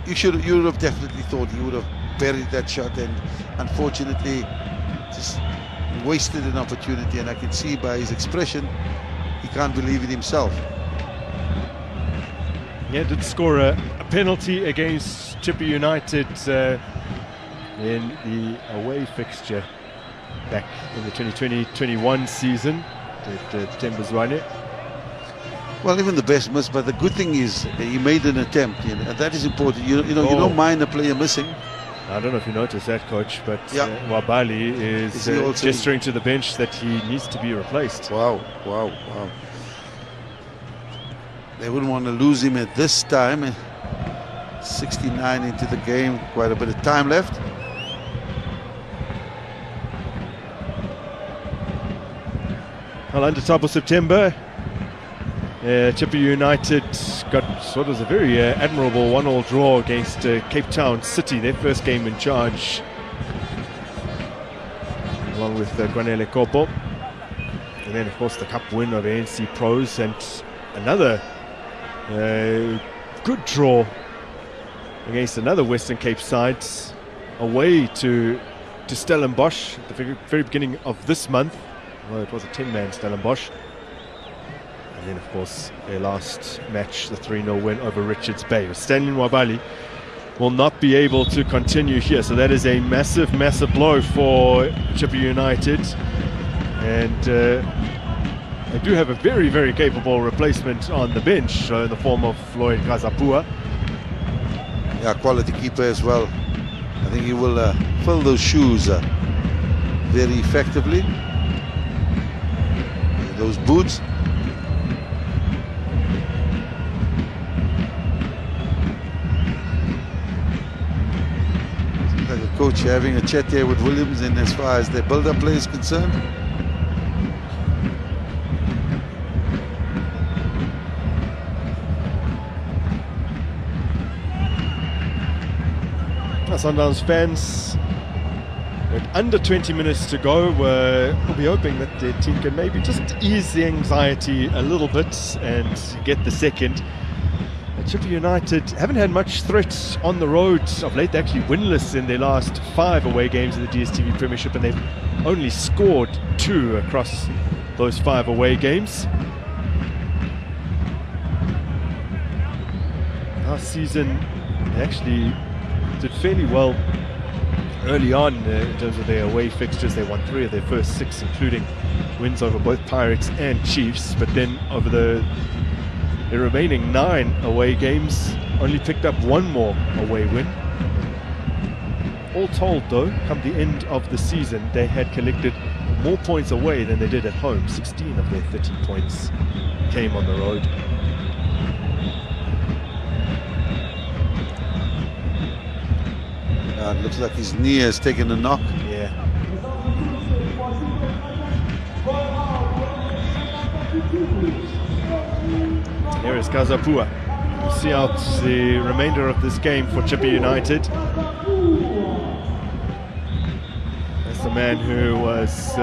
you would have definitely thought he would have buried that shot, and unfortunately just wasted an opportunity. And I can see by his expression he can't believe it himself. Yeah, did score a penalty against Chippa United in the away fixture back in the 2020-21 season. Did Tembazwane. Well, even the best miss, but the good thing is he made an attempt, and that is important. You don't mind a player missing. I don't know if you noticed that, coach, but Wabali is gesturing to the bench that he needs to be replaced. Wow. They wouldn't want to lose him at this time. 69 into the game, quite a bit of time left. Well, under top of September, Chippa United got sort of a very admirable 1-1 draw against Cape Town City, their first game in charge, along with Gwanele Kopo. And then, of course, the cup win of ANC Pros, and another good draw against another Western Cape side away to Stellenbosch at the very beginning of this month. Well, it was a 10-man Stellenbosch. And then, of course, their last match, the 3-0 win over Richards Bay. Stanley Wabali will not be able to continue here, so that is a massive blow for Chippa United. And they do have a very capable replacement on the bench in the form of Floyd Kazapua. Yeah, quality keeper as well. I think he will fill those shoes very effectively. Those boots. Like a coach having a chat here with Williams, and as far as their build-up play is concerned. Sundowns fans, with under 20 minutes to go, will be hoping that their team can maybe just ease the anxiety a little bit and get the second. Chippa United haven't had much threat on the road of late. They're actually winless in their last 5 away games in the DStv Premiership, and they've only scored 2 across those 5 away games. Last season, they actually did fairly well early on in terms of their away fixtures. They won 3 of their first 6, including wins over both Pirates and Chiefs. But then over the remaining 9 away games, only picked up 1 more away win. All told, though, come the end of the season, they had collected more points away than they did at home. 16 of their 30 points came on the road. It looks like his knee has taken a knock. Yeah. Here is Kazapua. We'll see out the remainder of this game for Chippa United. That's the man who was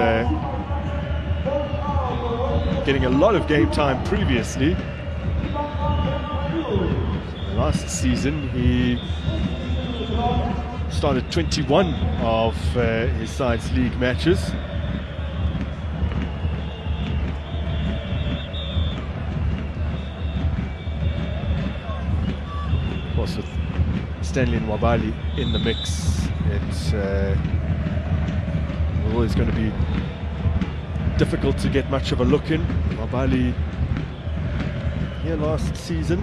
getting a lot of game time previously. Last season, he started 21 of his side's league matches. Of course, with Stanley and Wabali in the mix, it's always going to be difficult to get much of a look in. Wabali here last season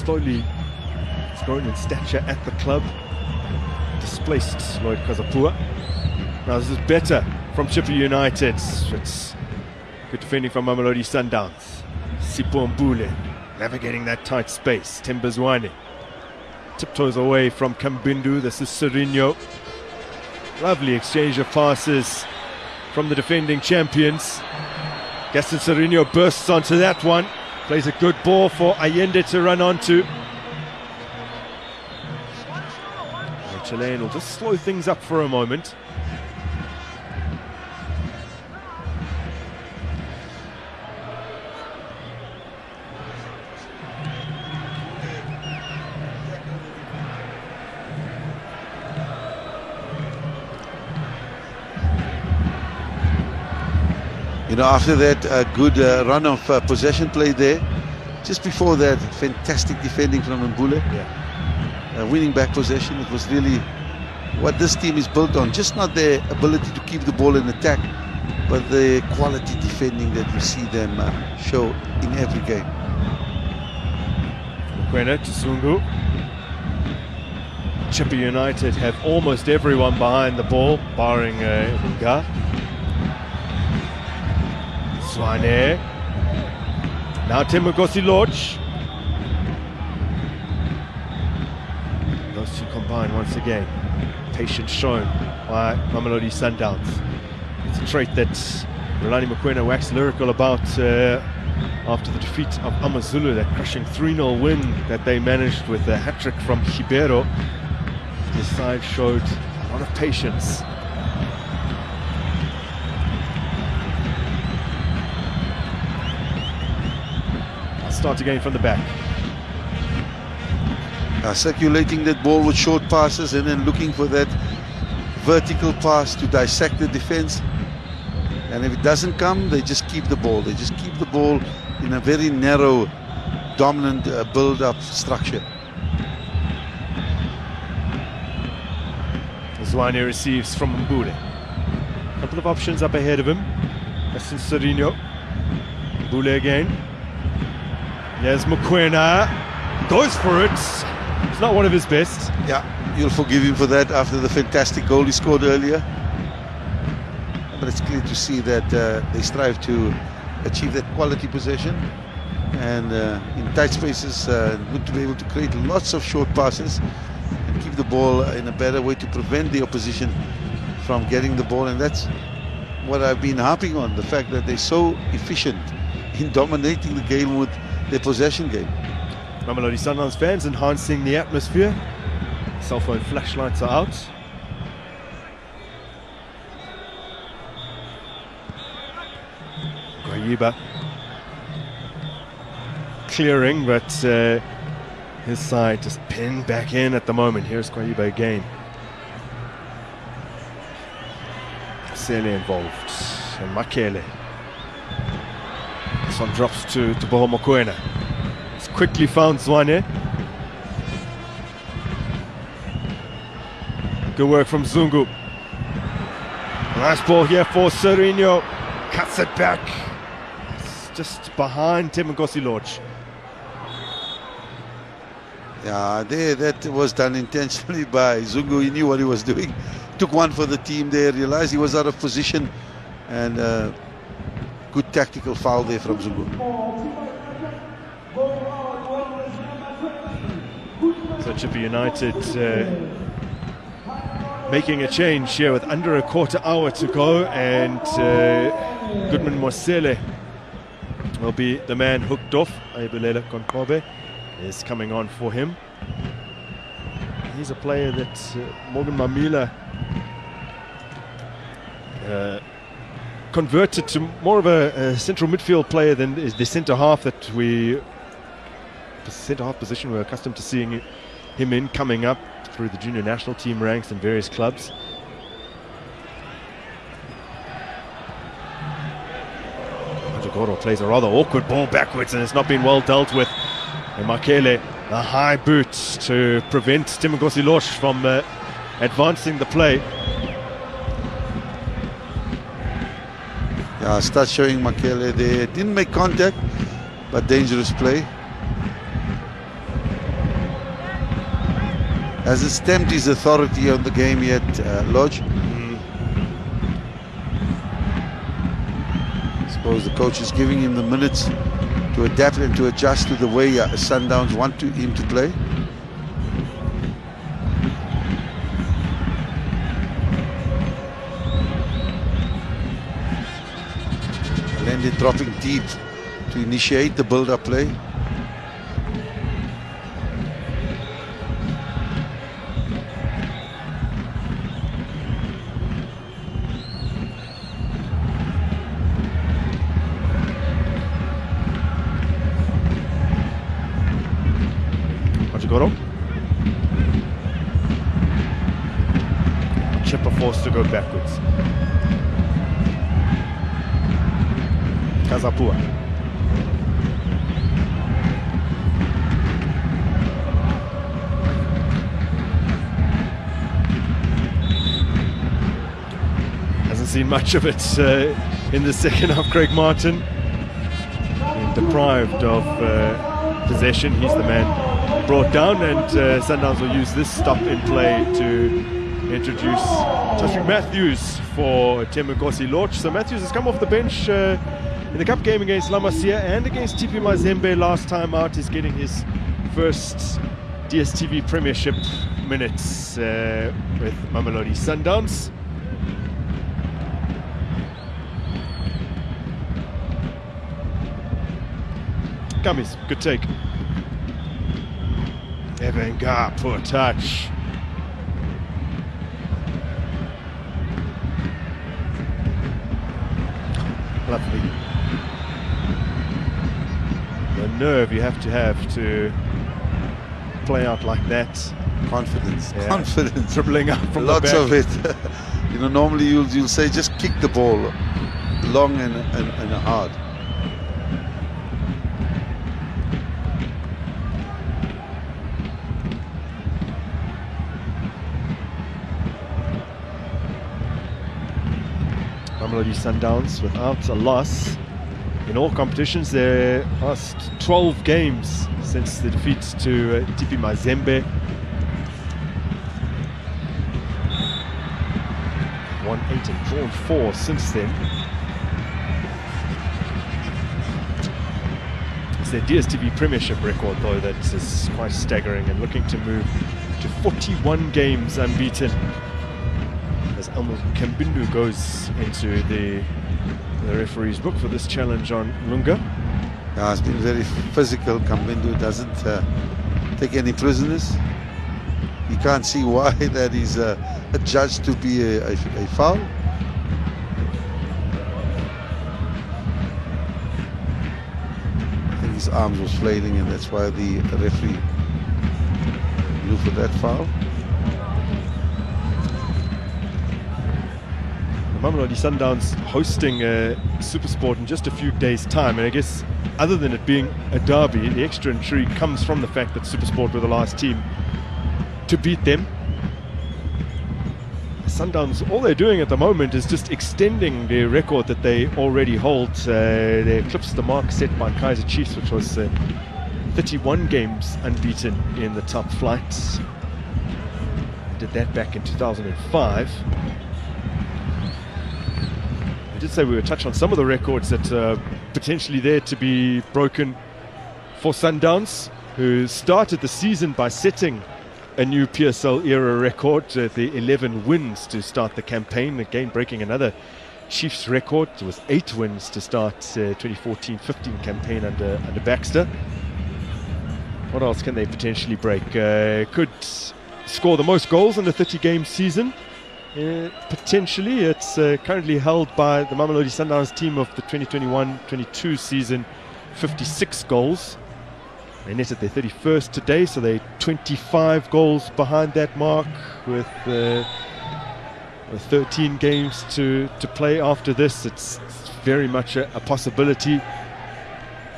slowly has grown in stature at the club. Displaced Lloyd Kazapua. Now this is better from Chippa United. It's good defending from Mamelodi Sundowns. Sipho Mbule navigating that tight space. Tembezwane tiptoes away from Kambindu. This is Serino. Lovely exchange of passes from the defending champions. Gaston Serino bursts onto that one. Plays a good ball for Allende to run onto. Chilean will just slow things up for a moment. You know, after that good run of possession play there, just before that, fantastic defending from Mbule. Winning back possession, it was really what this team is built on. Just not their ability to keep the ball in attack, but the quality defending that you see them show in every game. Mokoena to Zungu. Chippa United have almost everyone behind the ball, barring Runga. Swane. Now Timogosi Lodge. Those two combine once again. Patience shown by Mamelodi Sundowns. It's a trait that Rolani Mokoena waxed lyrical about after the defeat of Amazulu, that crushing 3-0 win that they managed with a hat-trick from Ribeiro. This side showed a lot of patience. I'll start again from the back. Circulating that ball with short passes and then looking for that vertical pass to dissect the defense. And if it doesn't come, they just keep the ball. They just keep the ball in a very narrow, dominant build-up structure. Zwane receives from Mbule. A couple of options up ahead of him. That's in Serino. Mbule again. There's Mokoena. Goes for it. It's not one of his best. Yeah, you'll forgive him for that after the fantastic goal he scored earlier. But it's clear to see that they strive to achieve that quality possession. And in tight spaces, good to be able to create lots of short passes and keep the ball in a better way to prevent the opposition from getting the ball. And that's what I've been harping on, the fact that they're so efficient in dominating the game with their possession game. Mamelodi Sundowns fans enhancing the atmosphere. Cell phone flashlights are out. Kwayiba clearing, but his side just pinned back in at the moment. Here's Kwayiba again. Sele involved, and Makele. This one drops to Boho Mokoena. It's quickly found Zwane. Good work from Zungu. Nice ball here for Serino. Cuts it back. It's just behind Timogosi Lodge. Yeah, that was done intentionally by Zungu. He knew what he was doing. Took one for the team there, realized he was out of position, and good tactical foul there from Zungu. So Chippa United making a change here with under a quarter hour to go, and Goodman Mosele will be the man hooked off. Ayibulela Konkobe is coming on for him. He's a player that Morgan Mamila converted to more of a central midfield player than the centre half that the centre half position we're accustomed to seeing him in, coming up through the junior national team ranks in various clubs. Majagoro plays a rather awkward ball backwards, and it's not been well dealt with. And Makele, a high boot to prevent Timogosi Lodge from advancing the play. Yeah, start showing Makele there. Didn't make contact, but dangerous play. Hasn't stamped his authority on the game yet, Lodge. I suppose the coach is giving him the minutes to adapt and to adjust to the way Sundowns want him to play. Allende dropping deep to initiate the build-up play. Chippa forced to go backwards. Kazapua. Hasn't seen much of it in the second half. Craig Martin deprived of possession. He's the man brought down, and Sundowns will use this stop in play to introduce Joshua Matthews for Temukosi Lorch. So Matthews has come off the bench in the cup game against La Masia and against TP Mazembe last time out. He's getting his first DStv Premiership minutes with Mamelodi Sundowns. Kamis, good take. Evenga, poor touch. Lovely. The nerve you have to play out like that. Confidence, Yeah. confidence. Dribbling up from Lots the back. of it. You know, normally you'll say just kick the ball long and hard. Mamelodi Sundowns without a loss in all competitions. Their last 12 games since the defeat to TP Mazembe. 1-8 and drawn 4 since then. It's their DStv Premiership record though that is quite staggering, and looking to move to 41 games unbeaten as Elmo Kambindu goes into the referee's book for this challenge on Lunga. Yeah, it's been very physical. Kambindu doesn't take any prisoners. You can't see why that is adjudged to be a foul. I think his arms was flailing, and that's why the referee blew for that foul. Mamelodi Sundowns hosting Supersport in just a few days' time, and I guess other than it being a derby, the extra intrigue comes from the fact that Supersport were the last team to beat them. Sundowns, all they're doing at the moment is just extending the record that they already hold. They eclipsed the mark set by Kaizer Chiefs, which was 31 games unbeaten in the top flight. Did that back in 2005. I did say we would touch on some of the records that are potentially there to be broken for Sundowns, who started the season by setting a new PSL era record, the 11 wins to start the campaign, again breaking another Chiefs record. It was 8 wins to start 2014-15 campaign under Baxter. What else can they potentially break? Could score the most goals in a 30-game season. Potentially. It's currently held by the Mamelodi Sundowns team of the 2021-22 season, 56 goals. They netted their 31st today, so they're 25 goals behind that mark with 13 games to play after this. It's very much a possibility.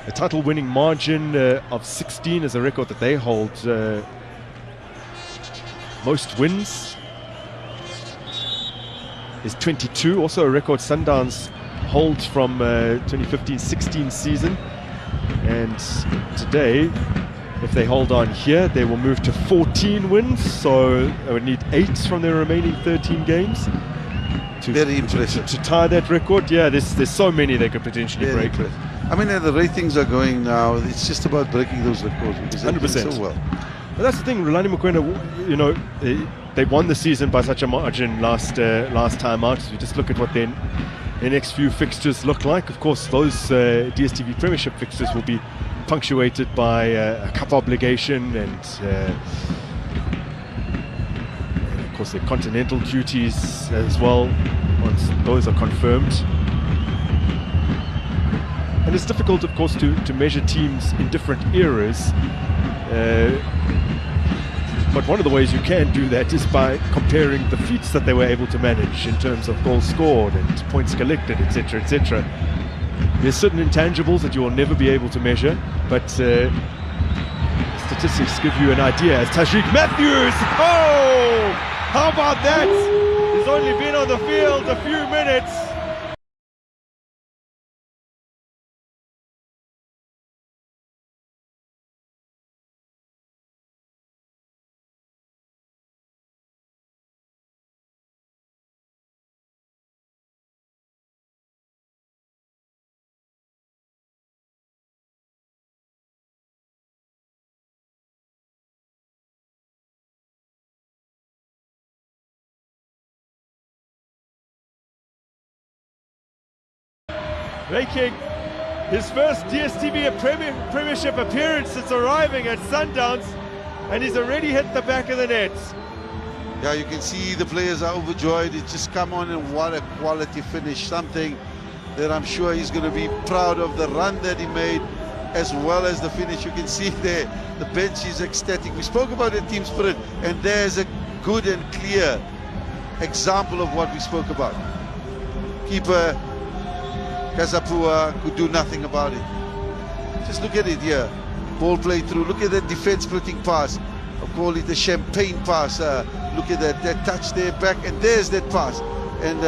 A title-winning margin of 16 is a record that they hold. Most wins is 22, also a record Sundowns holds from 2015-16 season. And today If they hold on here, they will move to 14 wins, so they would need 8 from their remaining 13 games. Very impressive. To tie that record. Yeah, there's so many they could potentially Very break. impressive. I mean, the way things are going now, it's just about breaking those records because they're doing so well. But that's the thing, Rulani Mokwena, you know, they won the season by such a margin last time out. So you just look at what their next few fixtures look like. Of course, those DStv Premiership fixtures will be punctuated by a cup obligation and of course the continental duties as well, once those are confirmed. And it's difficult, of course, to measure teams in different eras. But one of the ways you can do that is by comparing the feats that they were able to manage in terms of goals scored and points collected, etc., etc. There's certain intangibles that you will never be able to measure, but statistics give you an idea. As Tajik Matthews, oh, how about that? He's only been on the field a few minutes. Making his first DStv Premiership appearance since arriving at Sundowns, and he's already hit the back of the net. Yeah, you can see the players are overjoyed. It's just come on, and what a quality finish. Something that I'm sure he's going to be proud of, the run that he made as well as the finish. You can see there, the bench is ecstatic. We spoke about the team spirit, and there's a good and clear example of what we spoke about. Keeper Kasapua could do nothing about it. Just look at it here. Ball play through. Look at that defense splitting pass. I'll call it a champagne pass. Look at that touch there back, and there's that pass. And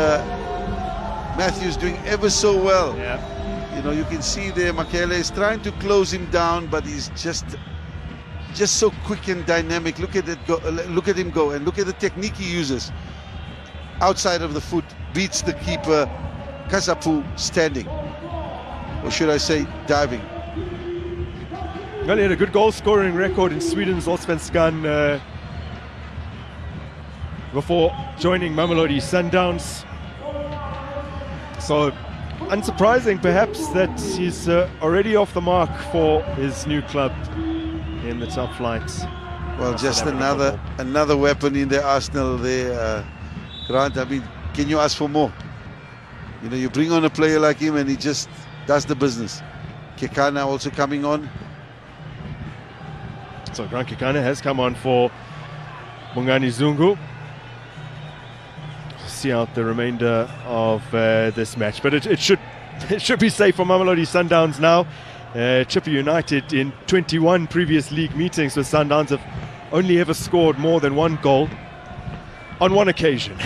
Matthews doing ever so well. Yeah. You know, you can see there Makele is trying to close him down, but he's just so quick and dynamic. Look at it go. Look at him go, and look at the technique he uses. Outside of the foot, beats the keeper. Kasapu standing, or should I say diving. Well, he had a good goal scoring record in Sweden's Allsvenskan before joining Mamelodi Sundowns. So unsurprising perhaps that he's already off the mark for his new club in the top flight. Well, just another weapon in the arsenal there, Grant. I mean, can you ask for more? You know, you bring on a player like him and he just does the business. Kekana also coming on. So Grant Kekana has come on for Bongani Zungu. See out the remainder of this match, but it should be safe for Mamelodi Sundowns now. Chippa United in 21 previous league meetings with Sundowns have only ever scored more than one goal on one occasion.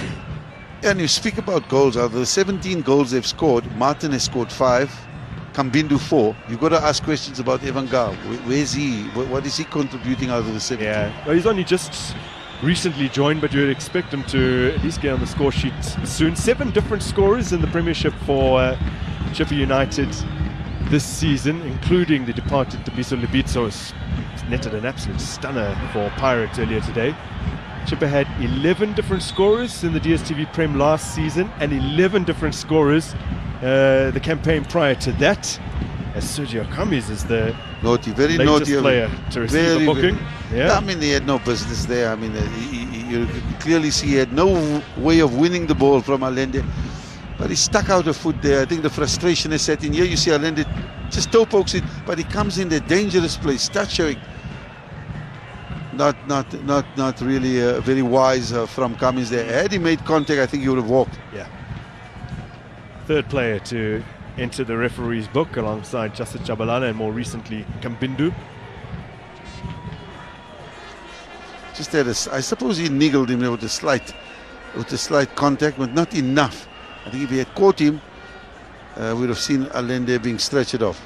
And you speak about goals. Out of the 17 goals they've scored, Martin has scored 5, Kambindu 4. You've got to ask questions about Evan Gaal. Where's he? What is he contributing out of the 17? Yeah, well, he's only just recently joined, but you would expect him to at least get on the score sheet soon. 7 different scorers in the Premiership for Chippa United this season, including the departed Tabiso Lebitso, who's netted an absolute stunner for Pirates earlier today. Chippa had 11 different scorers in the DStv Prem last season and 11 different scorers the campaign prior to that, as Sergio Camis is the very latest naughty player to receive a booking. Yeah. I mean, he had no business there. I mean, you clearly see he had no way of winning the ball from Allende, but he stuck out a foot there. I think the frustration is set in. Here you see Allende just toe pokes it, but he comes in the dangerous place. Start showing. Not really very wise from Cummins there. Had he made contact, I think he would have walked. Yeah. Third player to enter the referee's book alongside Justin Chabalala and more recently Kambindu. Just had I suppose he niggled him with a slight contact, but not enough. I think if he had caught him, we'd have seen Allende being stretched off.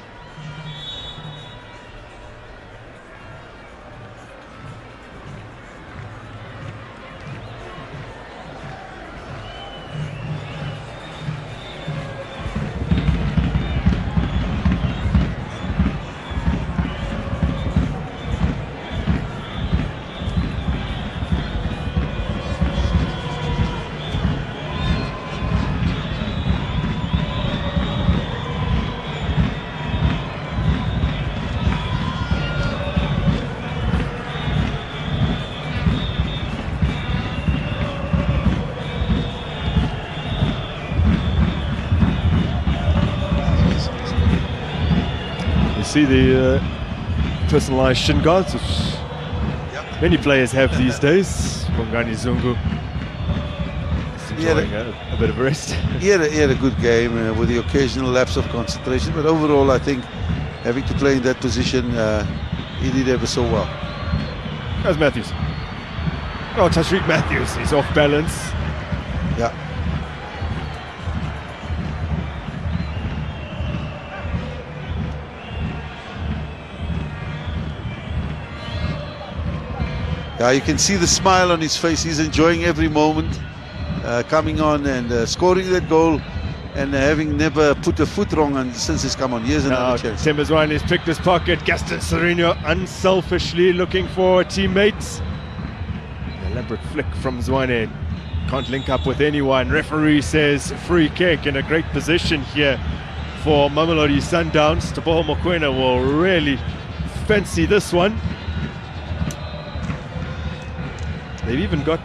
see the personalized shin guards, which many players have these days. Bongani Zungu is enjoying a bit of rest. He had a good game with the occasional lapse of concentration, but overall I think having to play in that position, he did ever so well. How's Matthews? Oh, Tashreeq Matthews, he's off balance. Yeah. Yeah, you can see the smile on his face. He's enjoying every moment, coming on and scoring that goal, and having never put a foot wrong on since he's come on. Here's another chance. Timbers has picked his pocket. Gaston Sereno unselfishly looking for teammates. An elaborate flick from Zwane. Can't link up with anyone. Referee says free kick in a great position here for Mamelodi Sundowns. Teboho Mokoena will really fancy this one. They've even got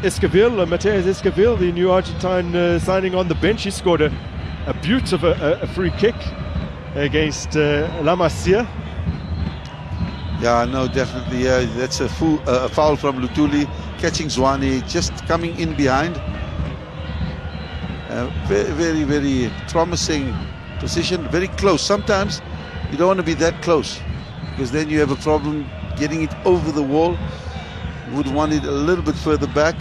Esquivel, Mateus Esquivel, the new Argentine signing on the bench. He scored a beaut of a free kick against La Masia. Yeah, no, definitely. That's a foul from Lutuli, catching Zwane, just coming in behind. Very, very, very promising position, very close. Sometimes you don't want to be that close, because then you have a problem getting it over the wall. Would want it a little bit further back,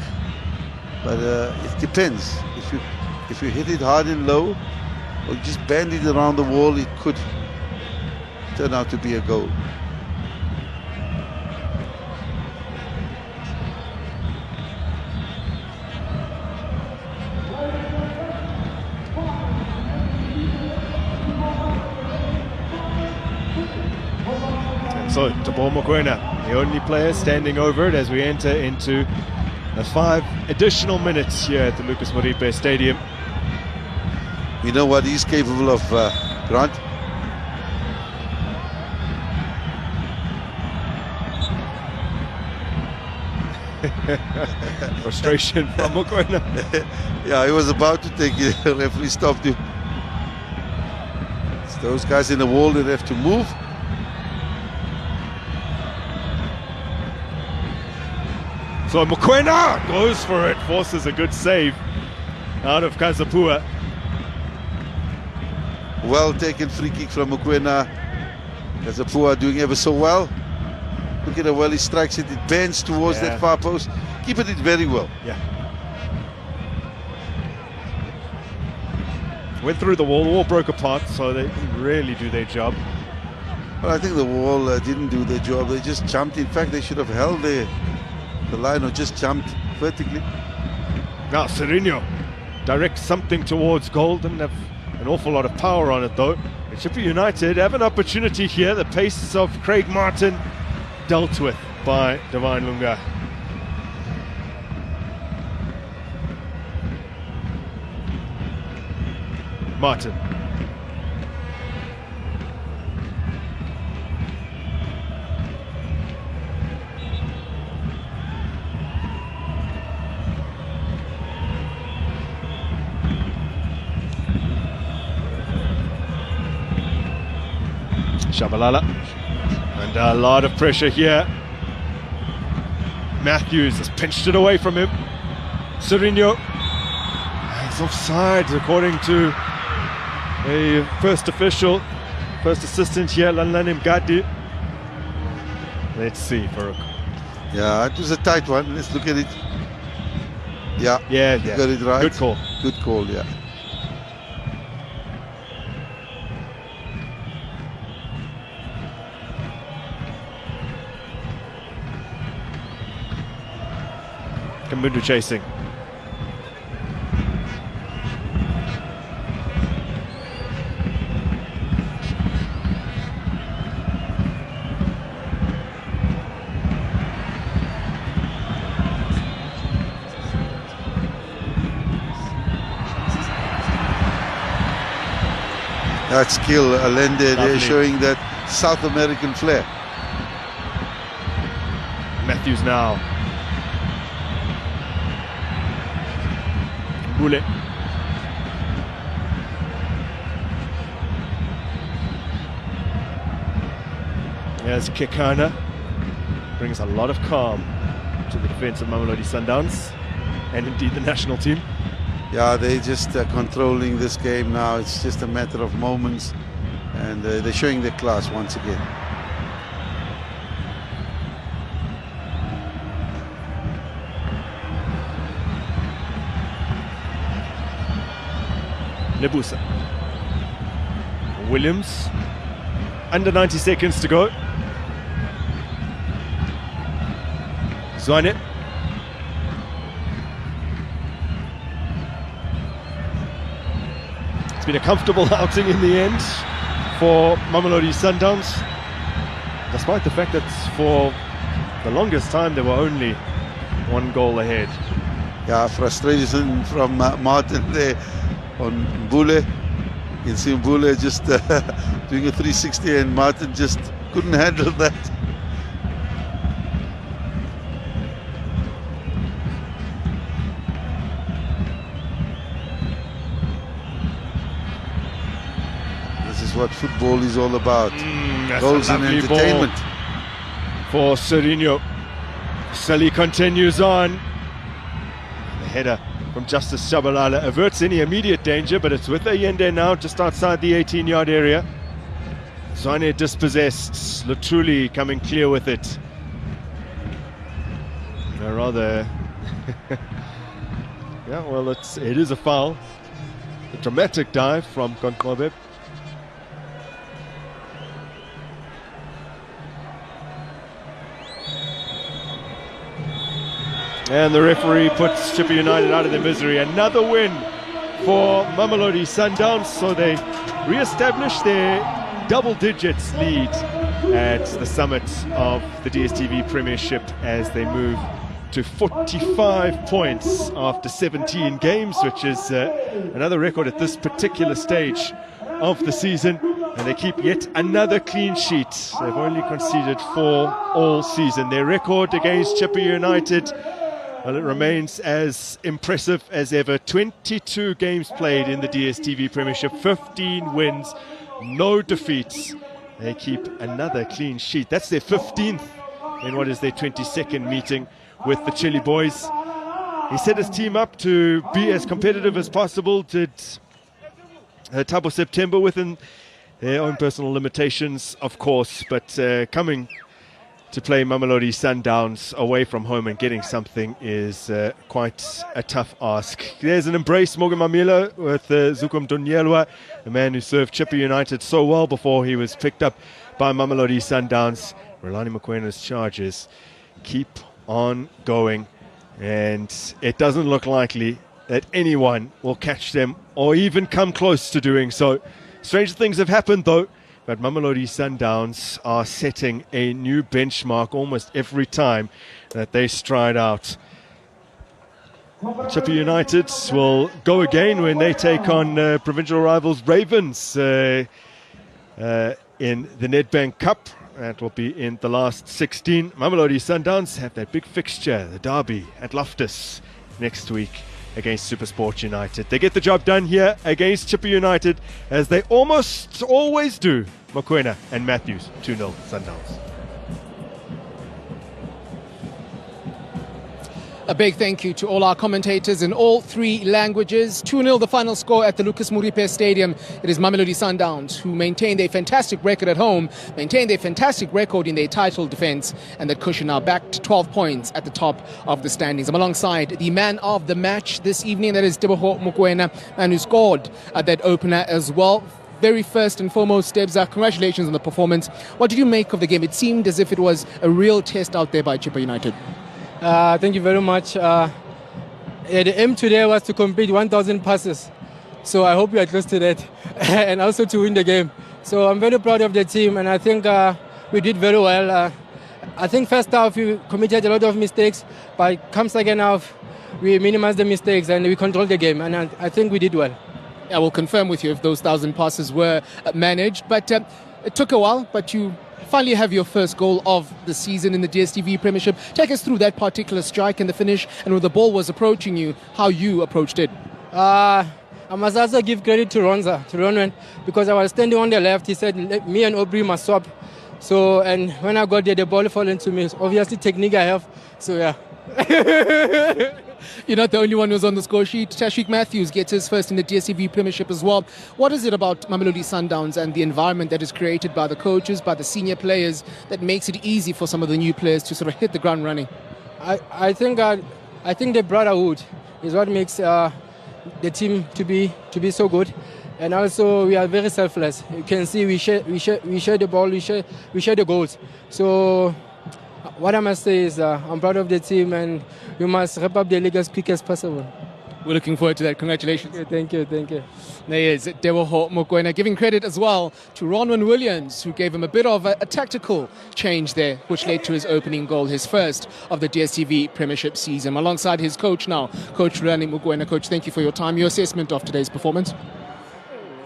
but it depends. If you hit it hard and low, or just band it around the wall, it could turn out to be a goal. So, Teboho Mokoena, the only player standing over it as we enter into the 5 additional minutes here at the Lucas Moripe Stadium. We know what he's capable of, Grant. Frustration from Mokoena. Yeah, he was about to take it. The referee stopped him. It's those guys in the wall that have to move. So Mokoena goes for it, forces a good save out of Kazapua. Well taken free kick from Mokoena. Kazapua doing ever so well. Look at how well he strikes it. It bends towards that far post. Keeping it very well. Yeah. Went through the wall broke apart, so they didn't really do their job. Well, I think the wall didn't do their job. They just jumped. In fact, they should have held the line or just jumped vertically. Now Sereno directs something towards goal. Didn't have an awful lot of power on it though. And Chippa United have an opportunity here. The pace of Craig Martin dealt with by Divine Lunga. Martin. Shabalala, and a lot of pressure here. Matthews has pinched it away from him. Sereno, he's offside according to a first official, first assistant here, Lanlanim Gadi. Let's see, Farouk. Yeah, it was a tight one. Let's look at it. Yeah, you got it right. Good call. Good call, yeah. Kamundu chasing. That skill, Allende, they're showing that South American flair. Matthews now. There's Kekana. Brings a lot of calm to the defense of Mamelodi Sundowns and indeed the national team. Yeah, they're just controlling this game now. It's just a matter of moments, and they're showing their class once again. Lebusa. Williams. Under 90 seconds to go. Zwane. It's been a comfortable outing in the end for Mamelodi Sundowns, despite the fact that for the longest time they were only 1 goal ahead. Yeah, frustration from Martin there on Mbule. You can see Mbule just doing a 360 and Martin just couldn't handle that. This is what football is all about. Goals and entertainment. For Serino. Sully continues on. The header from Justice Shabalala averts any immediate danger, but it's with Allende now just outside the 18-yard area. Zwane dispossessed. Lutruli coming clear with it. Rather, yeah, well, it is a foul. A dramatic dive from Konkmobe. And the referee puts Chippa United out of their misery. Another win for Mamelodi Sundowns. So they re-establish their double digits lead at the summit of the DStv Premiership as they move to 45 points after 17 games, which is another record at this particular stage of the season. And they keep yet another clean sheet. They've only conceded 4 all season. Their record against Chippa United, well, it remains as impressive as ever. 22 games played in the DStv Premiership, 15 wins, no defeats. They keep another clean sheet. That's their 15th in what is their 22nd meeting with the Chile boys. He set his team up to be as competitive as possible. Did Thabo September within their own personal limitations, of course, but coming to play Mamelodi Sundowns away from home and getting something is quite a tough ask. There's an embrace, Morgan Mamila, with Zukum Dunyelwa, the man who served Chippa United so well before he was picked up by Mamelodi Sundowns. Relani Mokwena's charges keep on going, and it doesn't look likely that anyone will catch them or even come close to doing so. Stranger things have happened though, but Mamelodi Sundowns are setting a new benchmark almost every time that they stride out. Chippa United will go again when they take on provincial rivals Ravens in the Nedbank Cup. That will be in the last 16. Mamelodi Sundowns have that big fixture, the derby at Loftus next week against SuperSport United. They get the job done here against Chippa United, as they almost always do. Mokwena and Matthews, 2-0 Sundowns. A big thank you to all our commentators in all 3 languages. 2-0 the final score at the Lucas Muripe Stadium. It is Mamelodi Sundowns who maintain their fantastic record at home, maintain their fantastic record in their title defence, and that cushion now back to 12 points at the top of the standings. I'm alongside the man of the match this evening, that is Teboho Mokoena, and who scored that opener as well. Very first and foremost, Debza, congratulations on the performance. What did you make of the game? It seemed as if it was a real test out there by Chippa United. Thank you very much. The aim today was to complete 1,000 passes. So I hope we are close to that. And also to win the game. So I'm very proud of the team, and I think we did very well. I think first half we committed a lot of mistakes, but come second half we minimized the mistakes and we controlled the game, and I think we did well. I will confirm with you if those 1,000 passes were managed, but it took a while, but you finally have your first goal of the season in the DStv Premiership. Take us through that particular strike and the finish, and when the ball was approaching you, how you approached it. I must also give credit to Ronwen, because I was standing on the left. He said, me and Aubrey must swap. So, and when I got there, the ball fell into me. So obviously, technique I have. So, yeah. You're not the only one who's on the score sheet. Tashik Matthews gets his first in the DStv Premiership as well. What is it about Mamelodi Sundowns and the environment that is created by the coaches, by the senior players, that makes it easy for some of the new players to sort of hit the ground running? I think the brotherhood is what makes the team to be so good. And also, we are very selfless. You can see we share the ball, we share the goals. So, what I must say is I'm proud of the team, and we must wrap up the league as quick as possible. We're looking forward to that. Congratulations. Thank you. There he is, Dewoho Mokoena, giving credit as well to Ronwen Williams, who gave him a bit of a tactical change there, which led to his opening goal, his first of the DStv Premiership season. Alongside his coach now, Coach Rani Mokoena. Coach, thank you for your time. Your assessment of today's performance?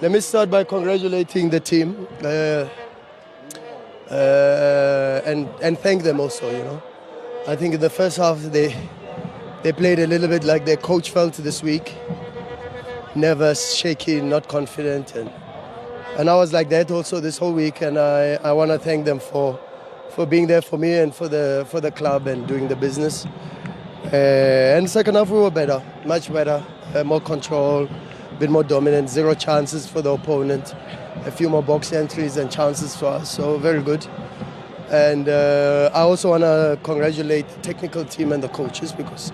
Let me start by congratulating the team and thank them also, you know. I think in the first half they played a little bit like their coach felt this week. Nervous, shaky, not confident. And I was like that also this whole week, and I want to thank them for being there for me and for the club and doing the business. And second half we were better, much better, more control, a bit more dominant, 0 chances for the opponent, a few more box entries and chances for us, so very good. And I also want to congratulate the technical team and the coaches, because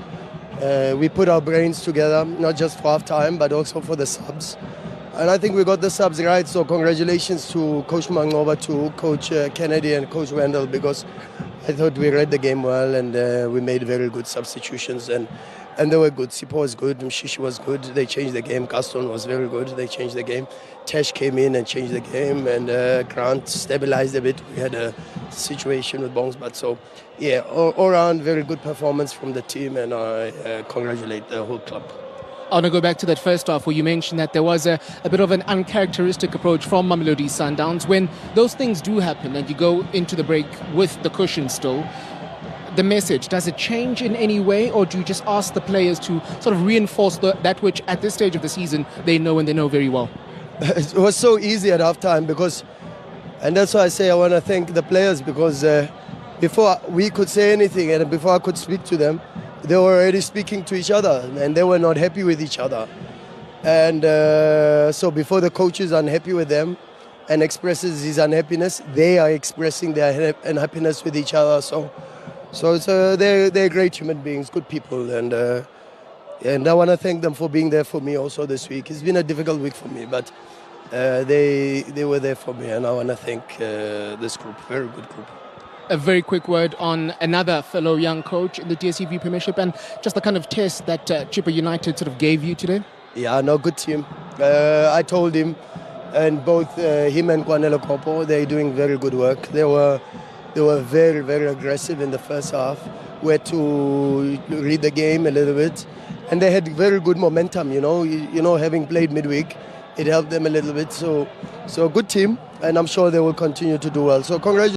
we put our brains together, not just for half time, but also for the subs. And I think we got the subs right, so congratulations to Coach Mangoba, to Coach Kennedy and Coach Wendell, because I thought we read the game well, and we made very good substitutions, and they were good. Sipo was good, Mshishi was good, they changed the game. Gaston was very good, they changed the game. Tesh came in and changed the game, and Grant stabilized a bit. We had a situation with Bongs, but so, yeah, all around very good performance from the team, and I congratulate the whole club. I want to go back to that first half where you mentioned that there was a bit of an uncharacteristic approach from Mamelodi Sundowns. When those things do happen and you go into the break with the cushion still, the message, does it change in any way, or do you just ask the players to sort of reinforce that which at this stage of the season they know and they know very well? It was so easy at halftime, and that's why I say I want to thank the players, because before we could say anything and before I could speak to them, they were already speaking to each other and they were not happy with each other. And so before the coach is unhappy with them and expresses his unhappiness, they are expressing their unhappiness with each other. So it's, they're great human beings, good people, and I want to thank them for being there for me also this week. It's been a difficult week for me, but they were there for me, and I want to thank this group, very good group. A very quick word on another fellow young coach in the DStv Premiership, and just the kind of test that Chippa United sort of gave you today. Yeah, no, good team. I told him, and both him and Kwanelo Kopo, they're doing very good work. They were very, very aggressive in the first half. We had to read the game a little bit, and they had very good momentum. You know, having played midweek, it helped them a little bit. So good team, and I'm sure they will continue to do well. So congratulations.